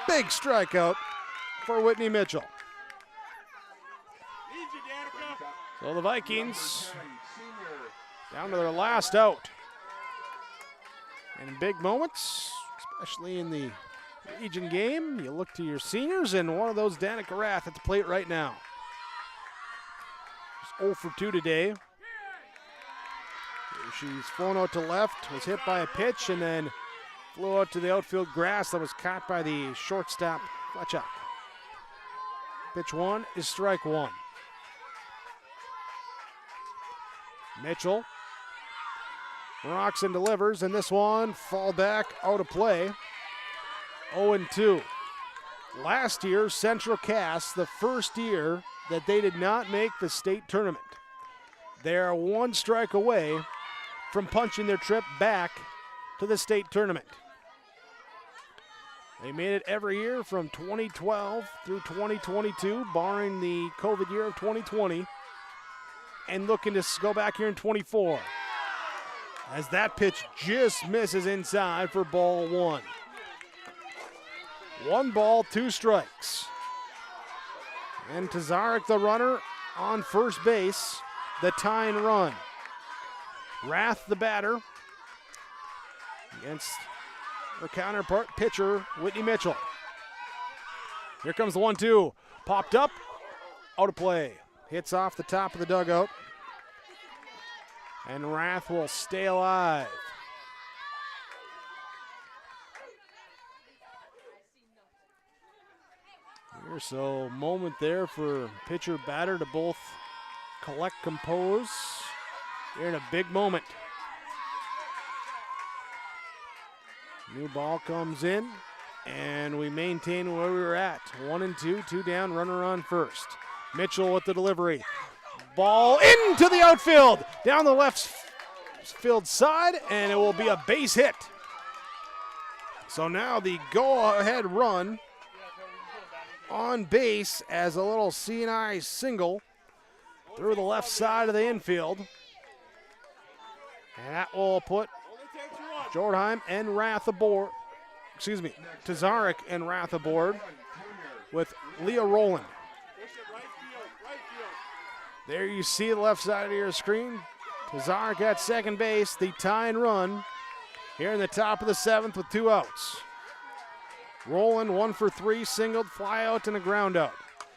Big strikeout for Whitney Mitchell. So the Vikings down to their last out. And in big moments, especially in the region game, you look to your seniors, and one of those, Danica Rath, at the plate right now. She's 0 for 2 today. She's flown out to left, was hit by a pitch, and then flew out to the outfield grass that was caught by the shortstop, Fletchuk. Pitch 1 is strike 1. Mitchell rocks and delivers, and this one fall back out of play. 0-2. Last year, Central Cass, the first year that they did not make the state tournament. They are 1 strike away from punching their trip back to the state tournament. They made it every year from 2012 through 2022, barring the COVID year of 2020, and looking to go back here in 24. As that pitch just misses inside for ball 1. 1 ball, 2 strikes. And Tazarek, the runner, on first base, the tying run. Rath, the batter, against her counterpart pitcher, Whitney Mitchell. Here comes the 1-2. Popped up, out of play. Hits off the top of the dugout. And Rath will stay alive. So moment there for pitcher batter to both collect, compose. They're in a big moment. New ball comes in, and we maintain where we were at. 1-2, 2 down, runner on first. Mitchell with the delivery. Ball into the outfield, down the left field side, and it will be a base hit. So now the go-ahead run on base as a little C&I single through the left side of the infield. And that will put Jordheim and Rath aboard. Tazarek and Rath aboard with Leah Rowland. There you see the left side of your screen. Tazarek at second base, the tying run here in the top of the 7th with 2 outs. Rowland 1 for 3, singled, fly out, and a ground out.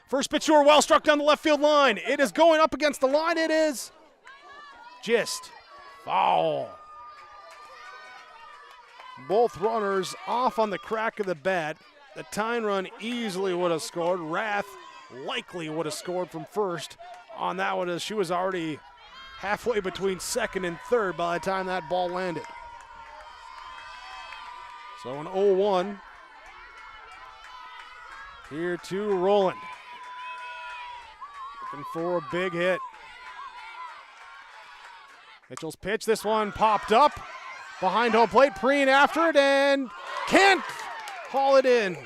First pitch to her, well struck down the left field line. It is going up against the line. It is just foul. Both runners off on the crack of the bat. The tying run easily would have scored. Rath likely would have scored from first on that one, as she was already halfway between second and third by the time that ball landed. So an 0-1. Here to Rowland. Looking for a big hit. Mitchell's pitch, this one popped up. Behind home plate, Preen after it, and can't haul it in.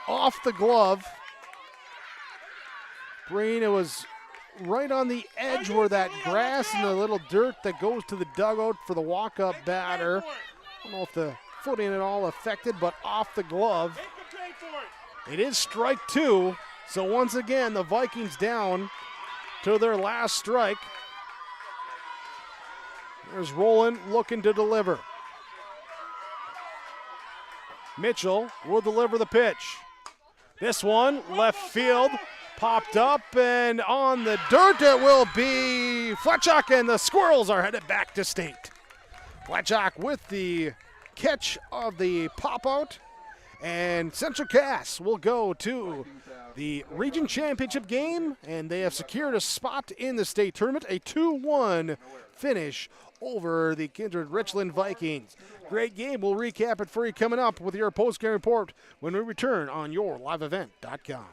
Off the glove. Preen, it was right on the edge where that grass and the little dirt that goes to the dugout for the walk-up batter. I don't know if the footing at all affected, but off the glove. It is strike 2, so once again the Vikings down to their last strike. There's Rowland looking to deliver. Mitchell will deliver the pitch. This one, left field, popped up, and on the dirt it will be Fletchak, and the Squirrels are headed back to state. Fletchak with the catch of the pop-out. And Central Cass will go to the region championship game, and they have secured a spot in the state tournament, a 2-1 finish over the Kindred-Richland Vikings. Great game. We'll recap it for you coming up with your post-game report when we return on yourliveevent.com.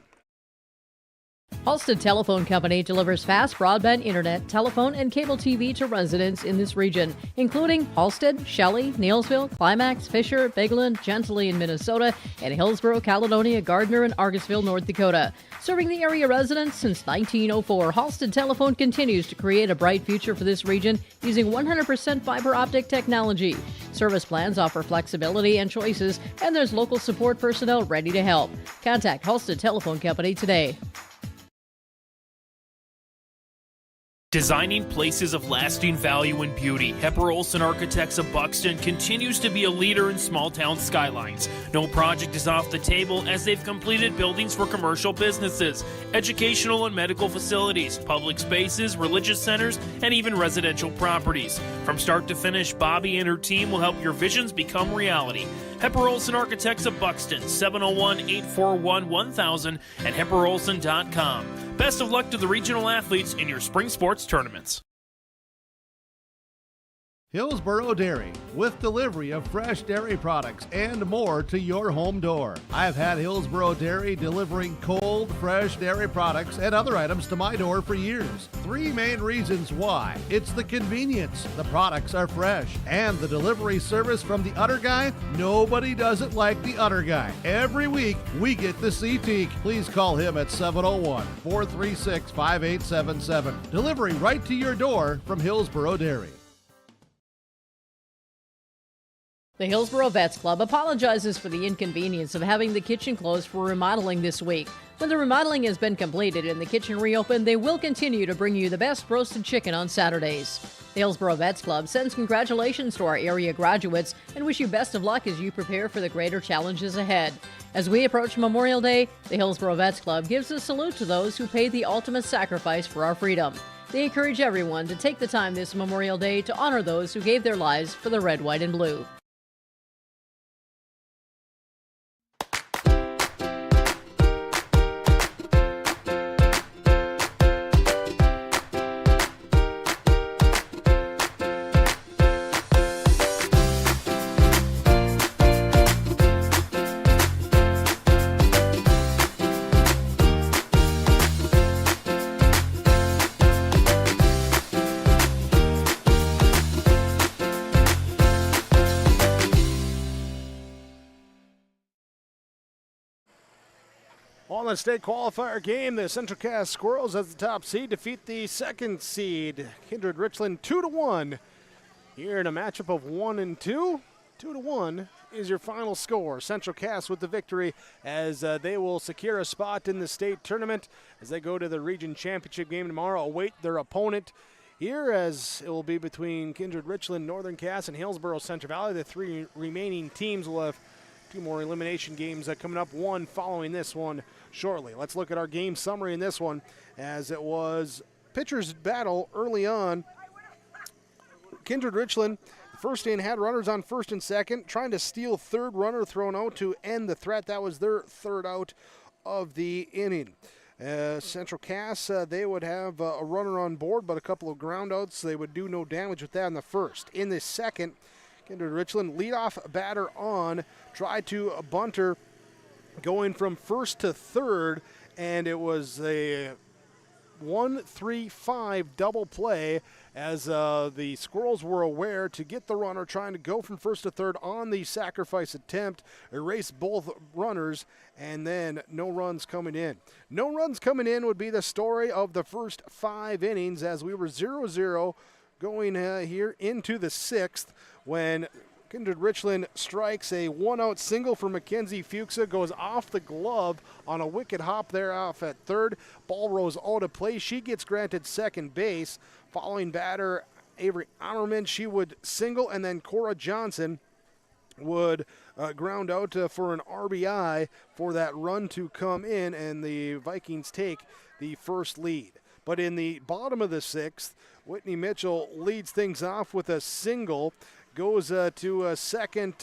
Halstead Telephone Company delivers fast broadband internet, telephone, and cable TV to residents in this region, including Halstead, Shelley, Neilsville, Climax, Fisher, Bigland, Gentilly in Minnesota, and Hillsborough, Caledonia, Gardner, and Argusville, North Dakota. Serving the area residents since 1904, Halstead Telephone continues to create a bright future for this region using 100% fiber optic technology. Service plans offer flexibility and choices, and there's local support personnel ready to help. Contact Halstead Telephone Company today. Designing places of lasting value and beauty, Hepper Olson Architects of Buxton continues to be a leader in small town skylines. No project is off the table as they've completed buildings for commercial businesses, educational and medical facilities, public spaces, religious centers, and even residential properties. From start to finish, Bobby and her team will help your visions become reality. Hepper Olson Architects of Buxton, 701-841-1000 and hepperolson.com. Best of luck to the regional athletes in your spring sports tournaments. Hillsborough Dairy, with delivery of fresh dairy products and more to your home door. I've had Hillsborough Dairy delivering cold, fresh dairy products and other items to my door for years. 3 main reasons why. It's the convenience, the products are fresh, and the delivery service from the Udder Guy. Nobody does it like the Udder Guy. Every week, we get to see Teak. Please call him at 701-436-5877. Delivery right to your door from Hillsborough Dairy. The Hillsboro Vets Club apologizes for the inconvenience of having the kitchen closed for remodeling this week. When the remodeling has been completed and the kitchen reopened, they will continue to bring you the best roasted chicken on Saturdays. The Hillsboro Vets Club sends congratulations to our area graduates and wish you best of luck as you prepare for the greater challenges ahead. As we approach Memorial Day, the Hillsboro Vets Club gives a salute to those who paid the ultimate sacrifice for our freedom. They encourage everyone to take the time this Memorial Day to honor those who gave their lives for the red, white, and blue. On the state qualifier game, the Central Cass Squirrels as the top seed defeat the second seed, Kindred-Richland, 2-1. Here in a matchup of 1 and 2, 2-1 is your final score. Central Cass with the victory as they will secure a spot in the state tournament as they go to the region championship game tomorrow, await their opponent here as it will be between Kindred-Richland, Northern Cass, and Hillsboro Central Valley. The three remaining teams will have 2 more elimination games coming up, one following this one shortly. Let's look at our game summary in this one as it was pitcher's battle early on. Kindred-Richland, first inning, had runners on first and second, trying to steal third, runner thrown out to end the threat. That was their third out of the inning. Central Cass, they would have a runner on board, but a couple of ground outs. They would do no damage with that in the first. In the second, Kindred-Richland leadoff batter on, tried to bunter going from first to third, and it was a 1-3-5 double play as the Squirrels were aware to get the runner trying to go from first to third on the sacrifice attempt, erase both runners, and then no runs coming in. No runs coming in would be the story of the first 5 innings as we were 0-0 going here into the 6th when Kindred-Richland strikes a 1-out single for Mackenzie Fuchsa, goes off the glove on a wicked hop there off at third. Ball rolls out of play. She gets granted second base. Following batter, Avery Honorman, she would single, and then Cora Johnson would ground out for an RBI for that run to come in, and the Vikings take the first lead. But in the bottom of the 6th, Whitney Mitchell leads things off with a single. Goes to a second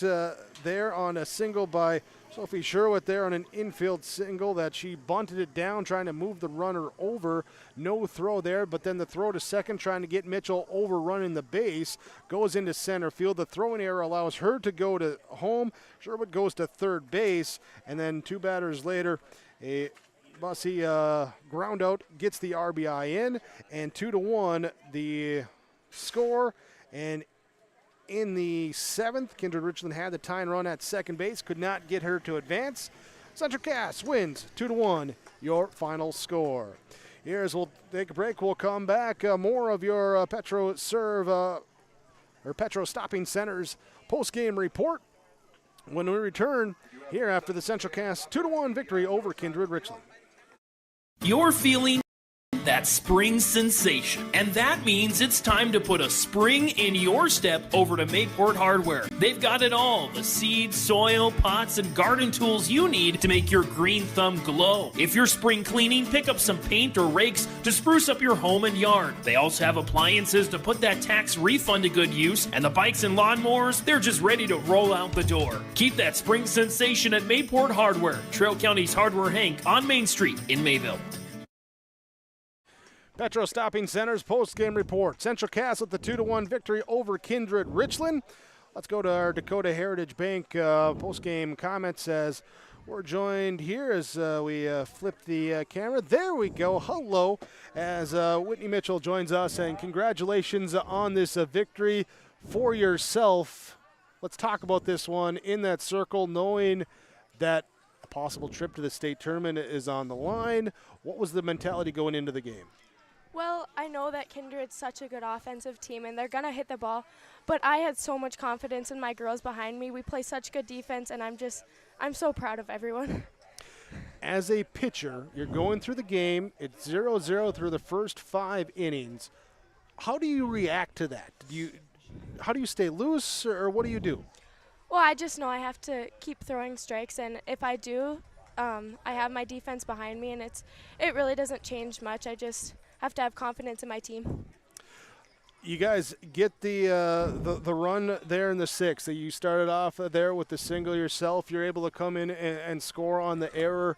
there on a single by Sophie Sherwood there on an infield single that she bunted it down trying to move the runner over. No throw there, but then the throw to second trying to get Mitchell overrunning the base. Goes into center field. The throwing error allows her to go to home. Sherwood goes to third base, and then 2 batters later, a Bussy ground out gets the RBI in, and 2-1 the score. And in the 7th, Kindred-Richland had the tying run at second base, could not get her to advance. Central Cass wins 2-1, your final score. Here's we'll take a break. We'll come back. More of your Petro Serve or Petro Stopping Center's post-game report when we return here after the Central Cass 2-1 victory over Kindred-Richland. You're feeling that spring sensation, and that means it's time to put a spring in your step over to Mayport Hardware. They've got it all, the seeds, soil, pots, and garden tools you need to make your green thumb glow. If you're spring cleaning, pick up some paint or rakes to spruce up your home and yard. They also have appliances to put that tax refund to good use, and the bikes and lawnmowers, they're just ready to roll out the door. Keep that spring sensation at Mayport Hardware, Trail County's Hardware Hank on Main Street in Mayville. Petro Stopping Center's post-game report. Central Cass with the 2-1 victory over Kindred-Richland. Let's go to our Dakota Heritage Bank post-game comments as we're joined here as we flip the camera. There we go. Hello, as Whitney Mitchell joins us, and congratulations on this victory for yourself. Let's talk about this one in that circle, knowing that a possible trip to the state tournament is on the line. What was the mentality going into the game? Well, I know that Kindred's such a good offensive team, and they're going to hit the ball, but I had so much confidence in my girls behind me. We play such good defense, and I'm so proud of everyone. As a pitcher, you're going through the game. It's 0-0 through the first 5 innings. How do you react to that? How do you stay loose, or what do you do? Well, I just know I have to keep throwing strikes, and if I do, I have my defense behind me, and it really doesn't change much. I just have to have confidence in my team. You guys get the run there in the 6th. You started off there with the single yourself. You're able to come in and score on the error.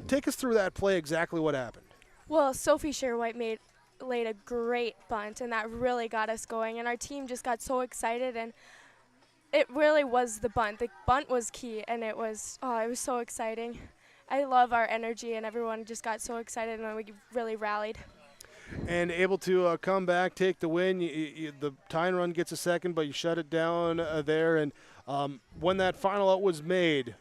Take us through that play, exactly what happened. Well, Sophie Sherwhite laid a great bunt, and that really got us going, and our team just got so excited, and it really was the bunt. The bunt was key, and it was so exciting. I love our energy, and everyone just got so excited, and we really rallied. And able to come back, take the win. The tying run gets a second, but you shut it down there. And when that final out was made,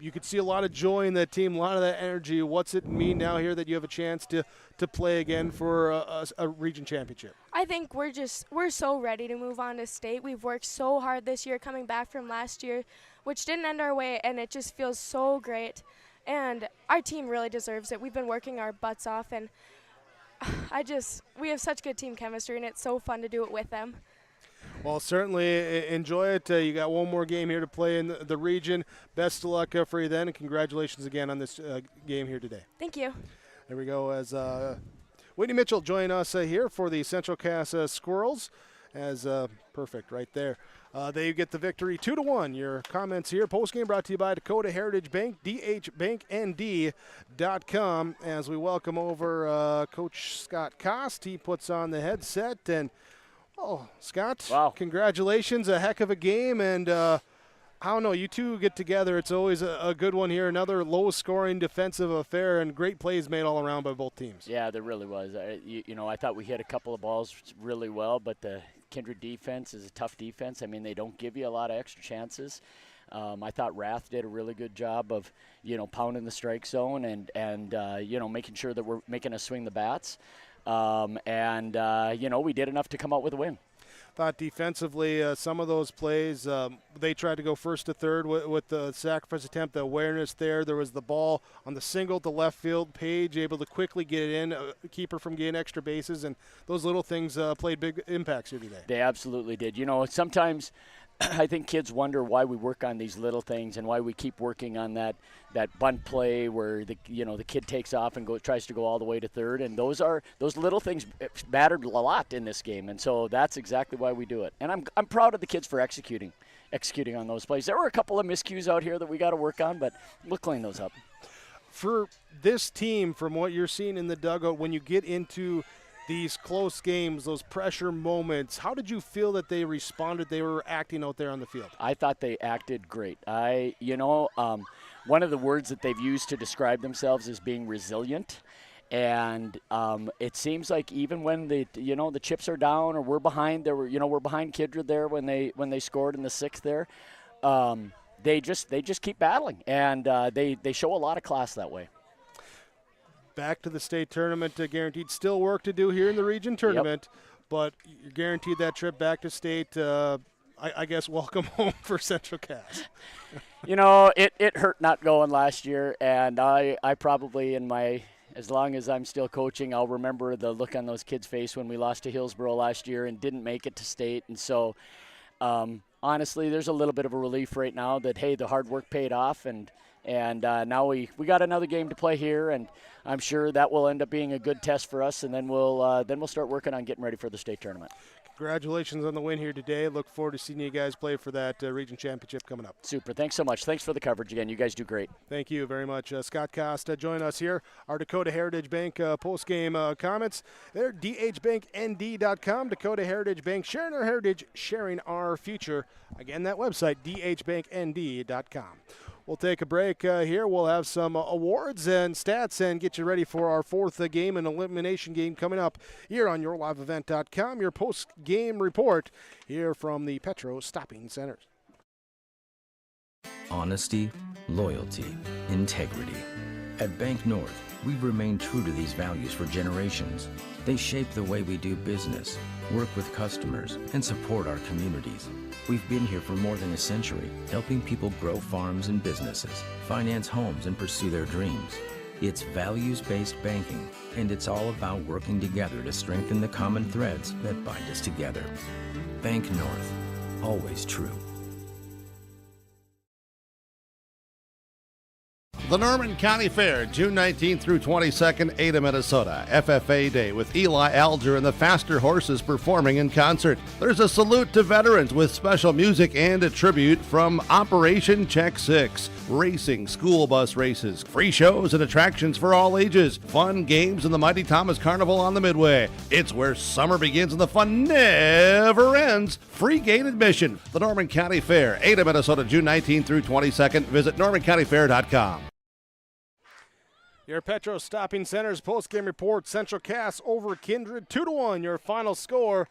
you could see a lot of joy in that team, a lot of that energy. What's it mean now here that you have a chance to play again for a region championship? I think we're so ready to move on to state. We've worked so hard this year coming back from last year, which didn't end our way, and it just feels so great. And our team really deserves it. We've been working our butts off, and we have such good team chemistry, and it's so fun to do it with them. Well, certainly enjoy it. You got one more game here to play in the region. Best of luck for you then, and congratulations again on this game here today. Thank you. There we go. As Whitney Mitchell join us here for the Central Cass Squirrels. As perfect right there. They get the victory 2-1. Your comments here. Postgame brought to you by Dakota Heritage Bank, dhbanknd.com. As we welcome over Coach Scott Kost. He puts on the headset. And, Scott, wow. Congratulations. A heck of a game. And I don't know, you two get together. It's always a good one here. Another low-scoring defensive affair, and great plays made all around by both teams. Yeah, there really was. I thought we hit a couple of balls really well, but the Kindred defense is a tough defense. I mean, they don't give you a lot of extra chances. I thought Rath did a really good job of, pounding the strike zone and making sure that we're making us swing the bats. We did enough to come out with a win. Thought defensively, some of those plays, they tried to go first to third with the sacrifice attempt, the awareness there. There was the ball on the single to left field. Page able to quickly get it in, keeper from getting extra bases, and those little things played big impacts here today. They absolutely did. Sometimes I think kids wonder why we work on these little things and why we keep working on that bunt play where the kid takes off and tries to go all the way to third, and those little things mattered a lot in this game, and so that's exactly why we do it. And I'm proud of the kids for executing on those plays. There were a couple of miscues out here that we got to work on, but we'll clean those up. For this team, from what you're seeing in the dugout, when you get into these close games, those pressure moments, how did you feel that they responded, they were acting out there on the field? I thought they acted great. One of the words that they've used to describe themselves is being resilient. And it seems like even when the chips are down or we're behind, we're behind Kindred there when they scored in the 6th there. They just keep battling, and they show a lot of class that way. Back to the state tournament, guaranteed. Still work to do here in the region tournament, but you're guaranteed that trip back to state. I guess welcome home for Central Cass. It hurt not going last year, and I probably as long as I'm still coaching, I'll remember the look on those kids' face when we lost to Hillsboro last year and didn't make it to state. And so, honestly, there's a little bit of a relief right now that, hey, the hard work paid off, and now we got another game to play here, and I'm sure that will end up being a good test for us, and then we'll start working on getting ready for the state tournament. Congratulations on the win here today. Look forward to seeing you guys play for that region championship coming up. Super. Thanks so much. Thanks for the coverage again. You guys do great. Thank you very much. Scott Kost join us here. Our Dakota Heritage Bank post-game comments. They're dhbanknd.com. Dakota Heritage Bank, sharing our heritage, sharing our future. Again, that website, dhbanknd.com. We'll take a break here. We'll have some awards and stats and get you ready for our 4th game and elimination game coming up here on yourliveevent.com. Your post-game report here from the Petro Stopping Centers. Honesty, loyalty, integrity. At Bank North, we've remained true to these values for generations. They shape the way we do business, work with customers, and support our communities. We've been here for more than a century, helping people grow farms and businesses, finance homes, and pursue their dreams. It's values-based banking, and it's all about working together to strengthen the common threads that bind us together. Bank North, always true. The Norman County Fair, June 19th through 22nd, Ada, Minnesota. FFA Day with Eli Alger and the Faster Horses performing in concert. There's a salute to veterans with special music and a tribute from Operation Check 6. Racing, school bus races, free shows and attractions for all ages. Fun games and the Mighty Thomas Carnival on the Midway. It's where summer begins and the fun never ends. Free gate admission. The Norman County Fair, Ada, Minnesota, June 19th through 22nd. Visit normancountyfair.com. Your Petro Stopping Center's postgame report. Central Cass over Kindred 2-1. Your final score.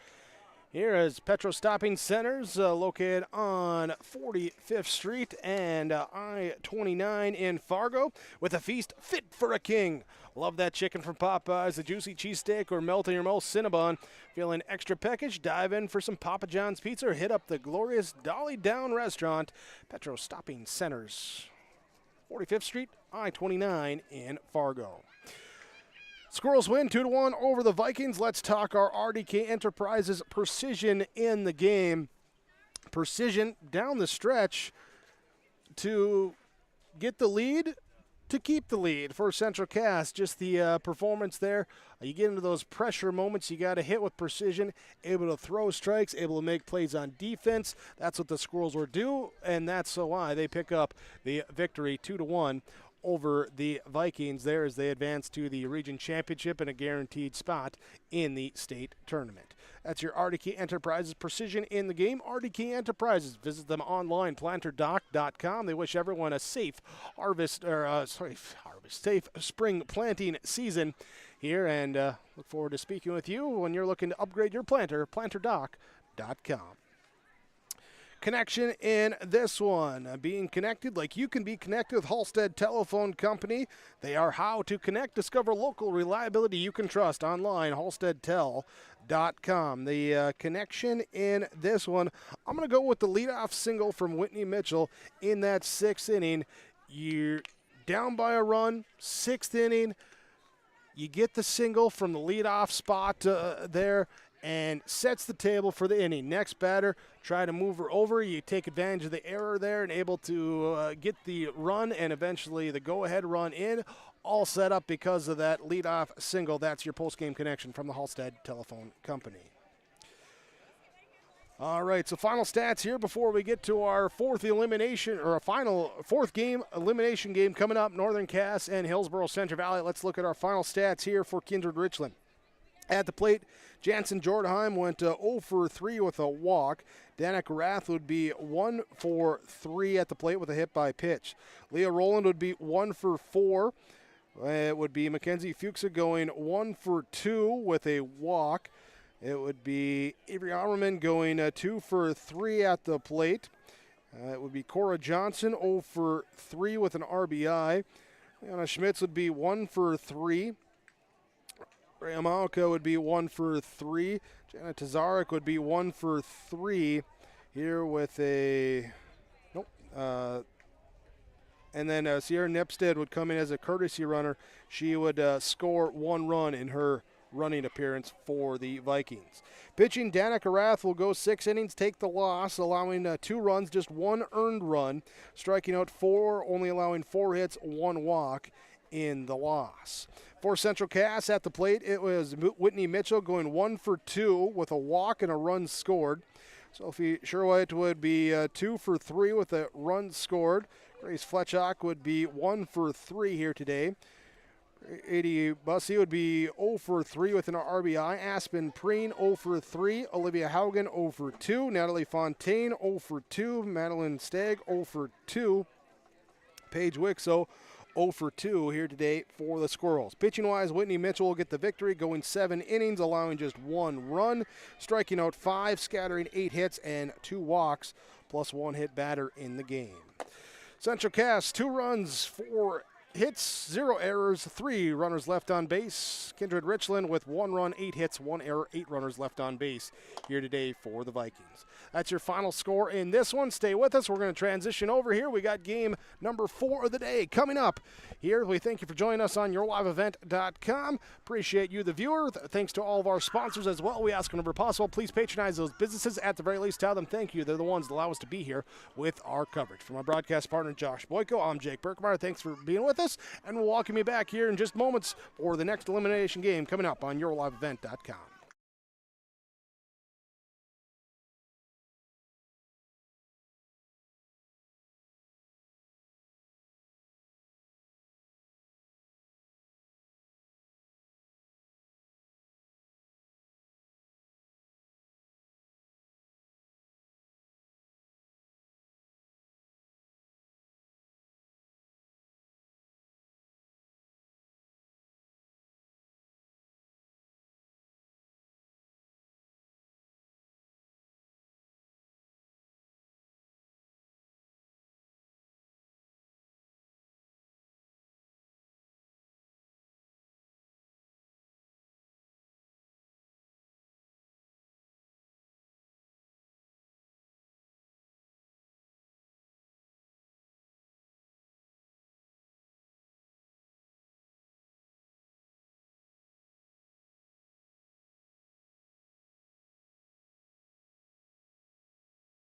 Here is Petro Stopping Centers located on 45th Street and I-29 in Fargo with a feast fit for a king. Love that chicken from Popeyes, a juicy cheesesteak, or melt in your mouth Cinnabon. Feeling extra peckish? Dive in for some Papa John's Pizza or hit up the glorious Dolly Down restaurant. Petro Stopping Centers, 45th Street, I-29 in Fargo. Squirrels win 2-1 over the Vikings. Let's talk our RDK Enterprises precision in the game. Precision down the stretch to get the lead, to keep the lead for Central Cass. Just the performance there. You get into those pressure moments, you got to hit with precision, able to throw strikes, able to make plays on defense. That's what the Squirrels were due, and that's why they pick up the victory 2-1 over the Vikings there as they advance to the region championship and a guaranteed spot in the state tournament. That's your RDK Enterprises precision in the game. RDK Enterprises, visit them online, planterdoc.com. They wish everyone a safe safe spring planting season here, and look forward to speaking with you when you're looking to upgrade your planter, planterdoc.com. Connection in this one. Being connected like you can be connected with Halstead Telephone Company. They are how to connect. Discover local reliability you can trust online, halsteadtel.com. The connection in this one, I'm going to go with the leadoff single from Whitney Mitchell in that 6th inning. You're down by a run, 6th inning. You get the single from the leadoff spot there, and sets the table for the inning. Next batter, try to move her over. You take advantage of the error there and able to get the run and eventually the go-ahead run in. All set up because of that leadoff single. That's your post-game connection from the Halstead Telephone Company. All right, so final stats here before we get to our fourth game elimination game coming up, Northern Cass and Hillsborough Central Valley. Let's look at our final stats here for Kindred-Richland. At the plate, Jansen Jordheim went 0 for 3 with a walk. Danica Rath would be 1 for 3 at the plate with a hit by pitch. Leah Rowland would be 1 for 4. It would be Mackenzie Fuchsa going 1 for 2 with a walk. It would be Avery Armerman going 2 for 3 at the plate. It would be Cora Johnson 0 for 3 with an RBI. Anna Schmitz would be 1 for 3. Ray Amalka would be 1 for 3. Janet Tazarek would be 1 for 3 here with a nope. And then Sierra Nipstead would come in as a courtesy runner. She would score 1 run in her running appearance for the Vikings. Pitching, Danica Rath will go 6 innings, take the loss, allowing 2 runs, just 1 earned run, striking out 4, only allowing 4 hits, 1 walk in the loss. For Central Cass at the plate, it was Whitney Mitchell going 1 for 2 with a walk and a run scored. Sophie Sherwhite would be 2 for 3 with a run scored. Grace Fletchock would be 1 for 3 here today. Adi Bussey would be 0 for 3 with an RBI. Aspen Preen 0 for 3. Olivia Haugen 0 for 2. Natalie Fontaine 0 for 2. Madeline Stagg 0 for 2. Paige Wixo 0 for 2 here today for the Squirrels. Pitching-wise, Whitney Mitchell will get the victory, going 7 innings, allowing just 1 run, striking out 5, scattering 8 hits and 2 walks, plus 1 hit batter in the game. Central Cass, 2 runs for hits, 0 errors, 3 runners left on base. Kindred-Richland with 1 run, 8 hits, 1 error, 8 runners left on base here today for the Vikings. That's your final score in this one. Stay with us. We're going to transition over here. We got game number 4 of the day coming up here. We thank you for joining us on yourliveevent.com. Appreciate you, the viewer. Thanks to all of our sponsors as well. We ask whenever possible, please patronize those businesses. At the very least, tell them thank you. They're the ones that allow us to be here with our coverage. For my broadcast partner, Josh Boyko, I'm Jake Berkmeyer. Thanks for being with us, and we'll welcome you back here in just moments for the next elimination game coming up on yourliveevent.com.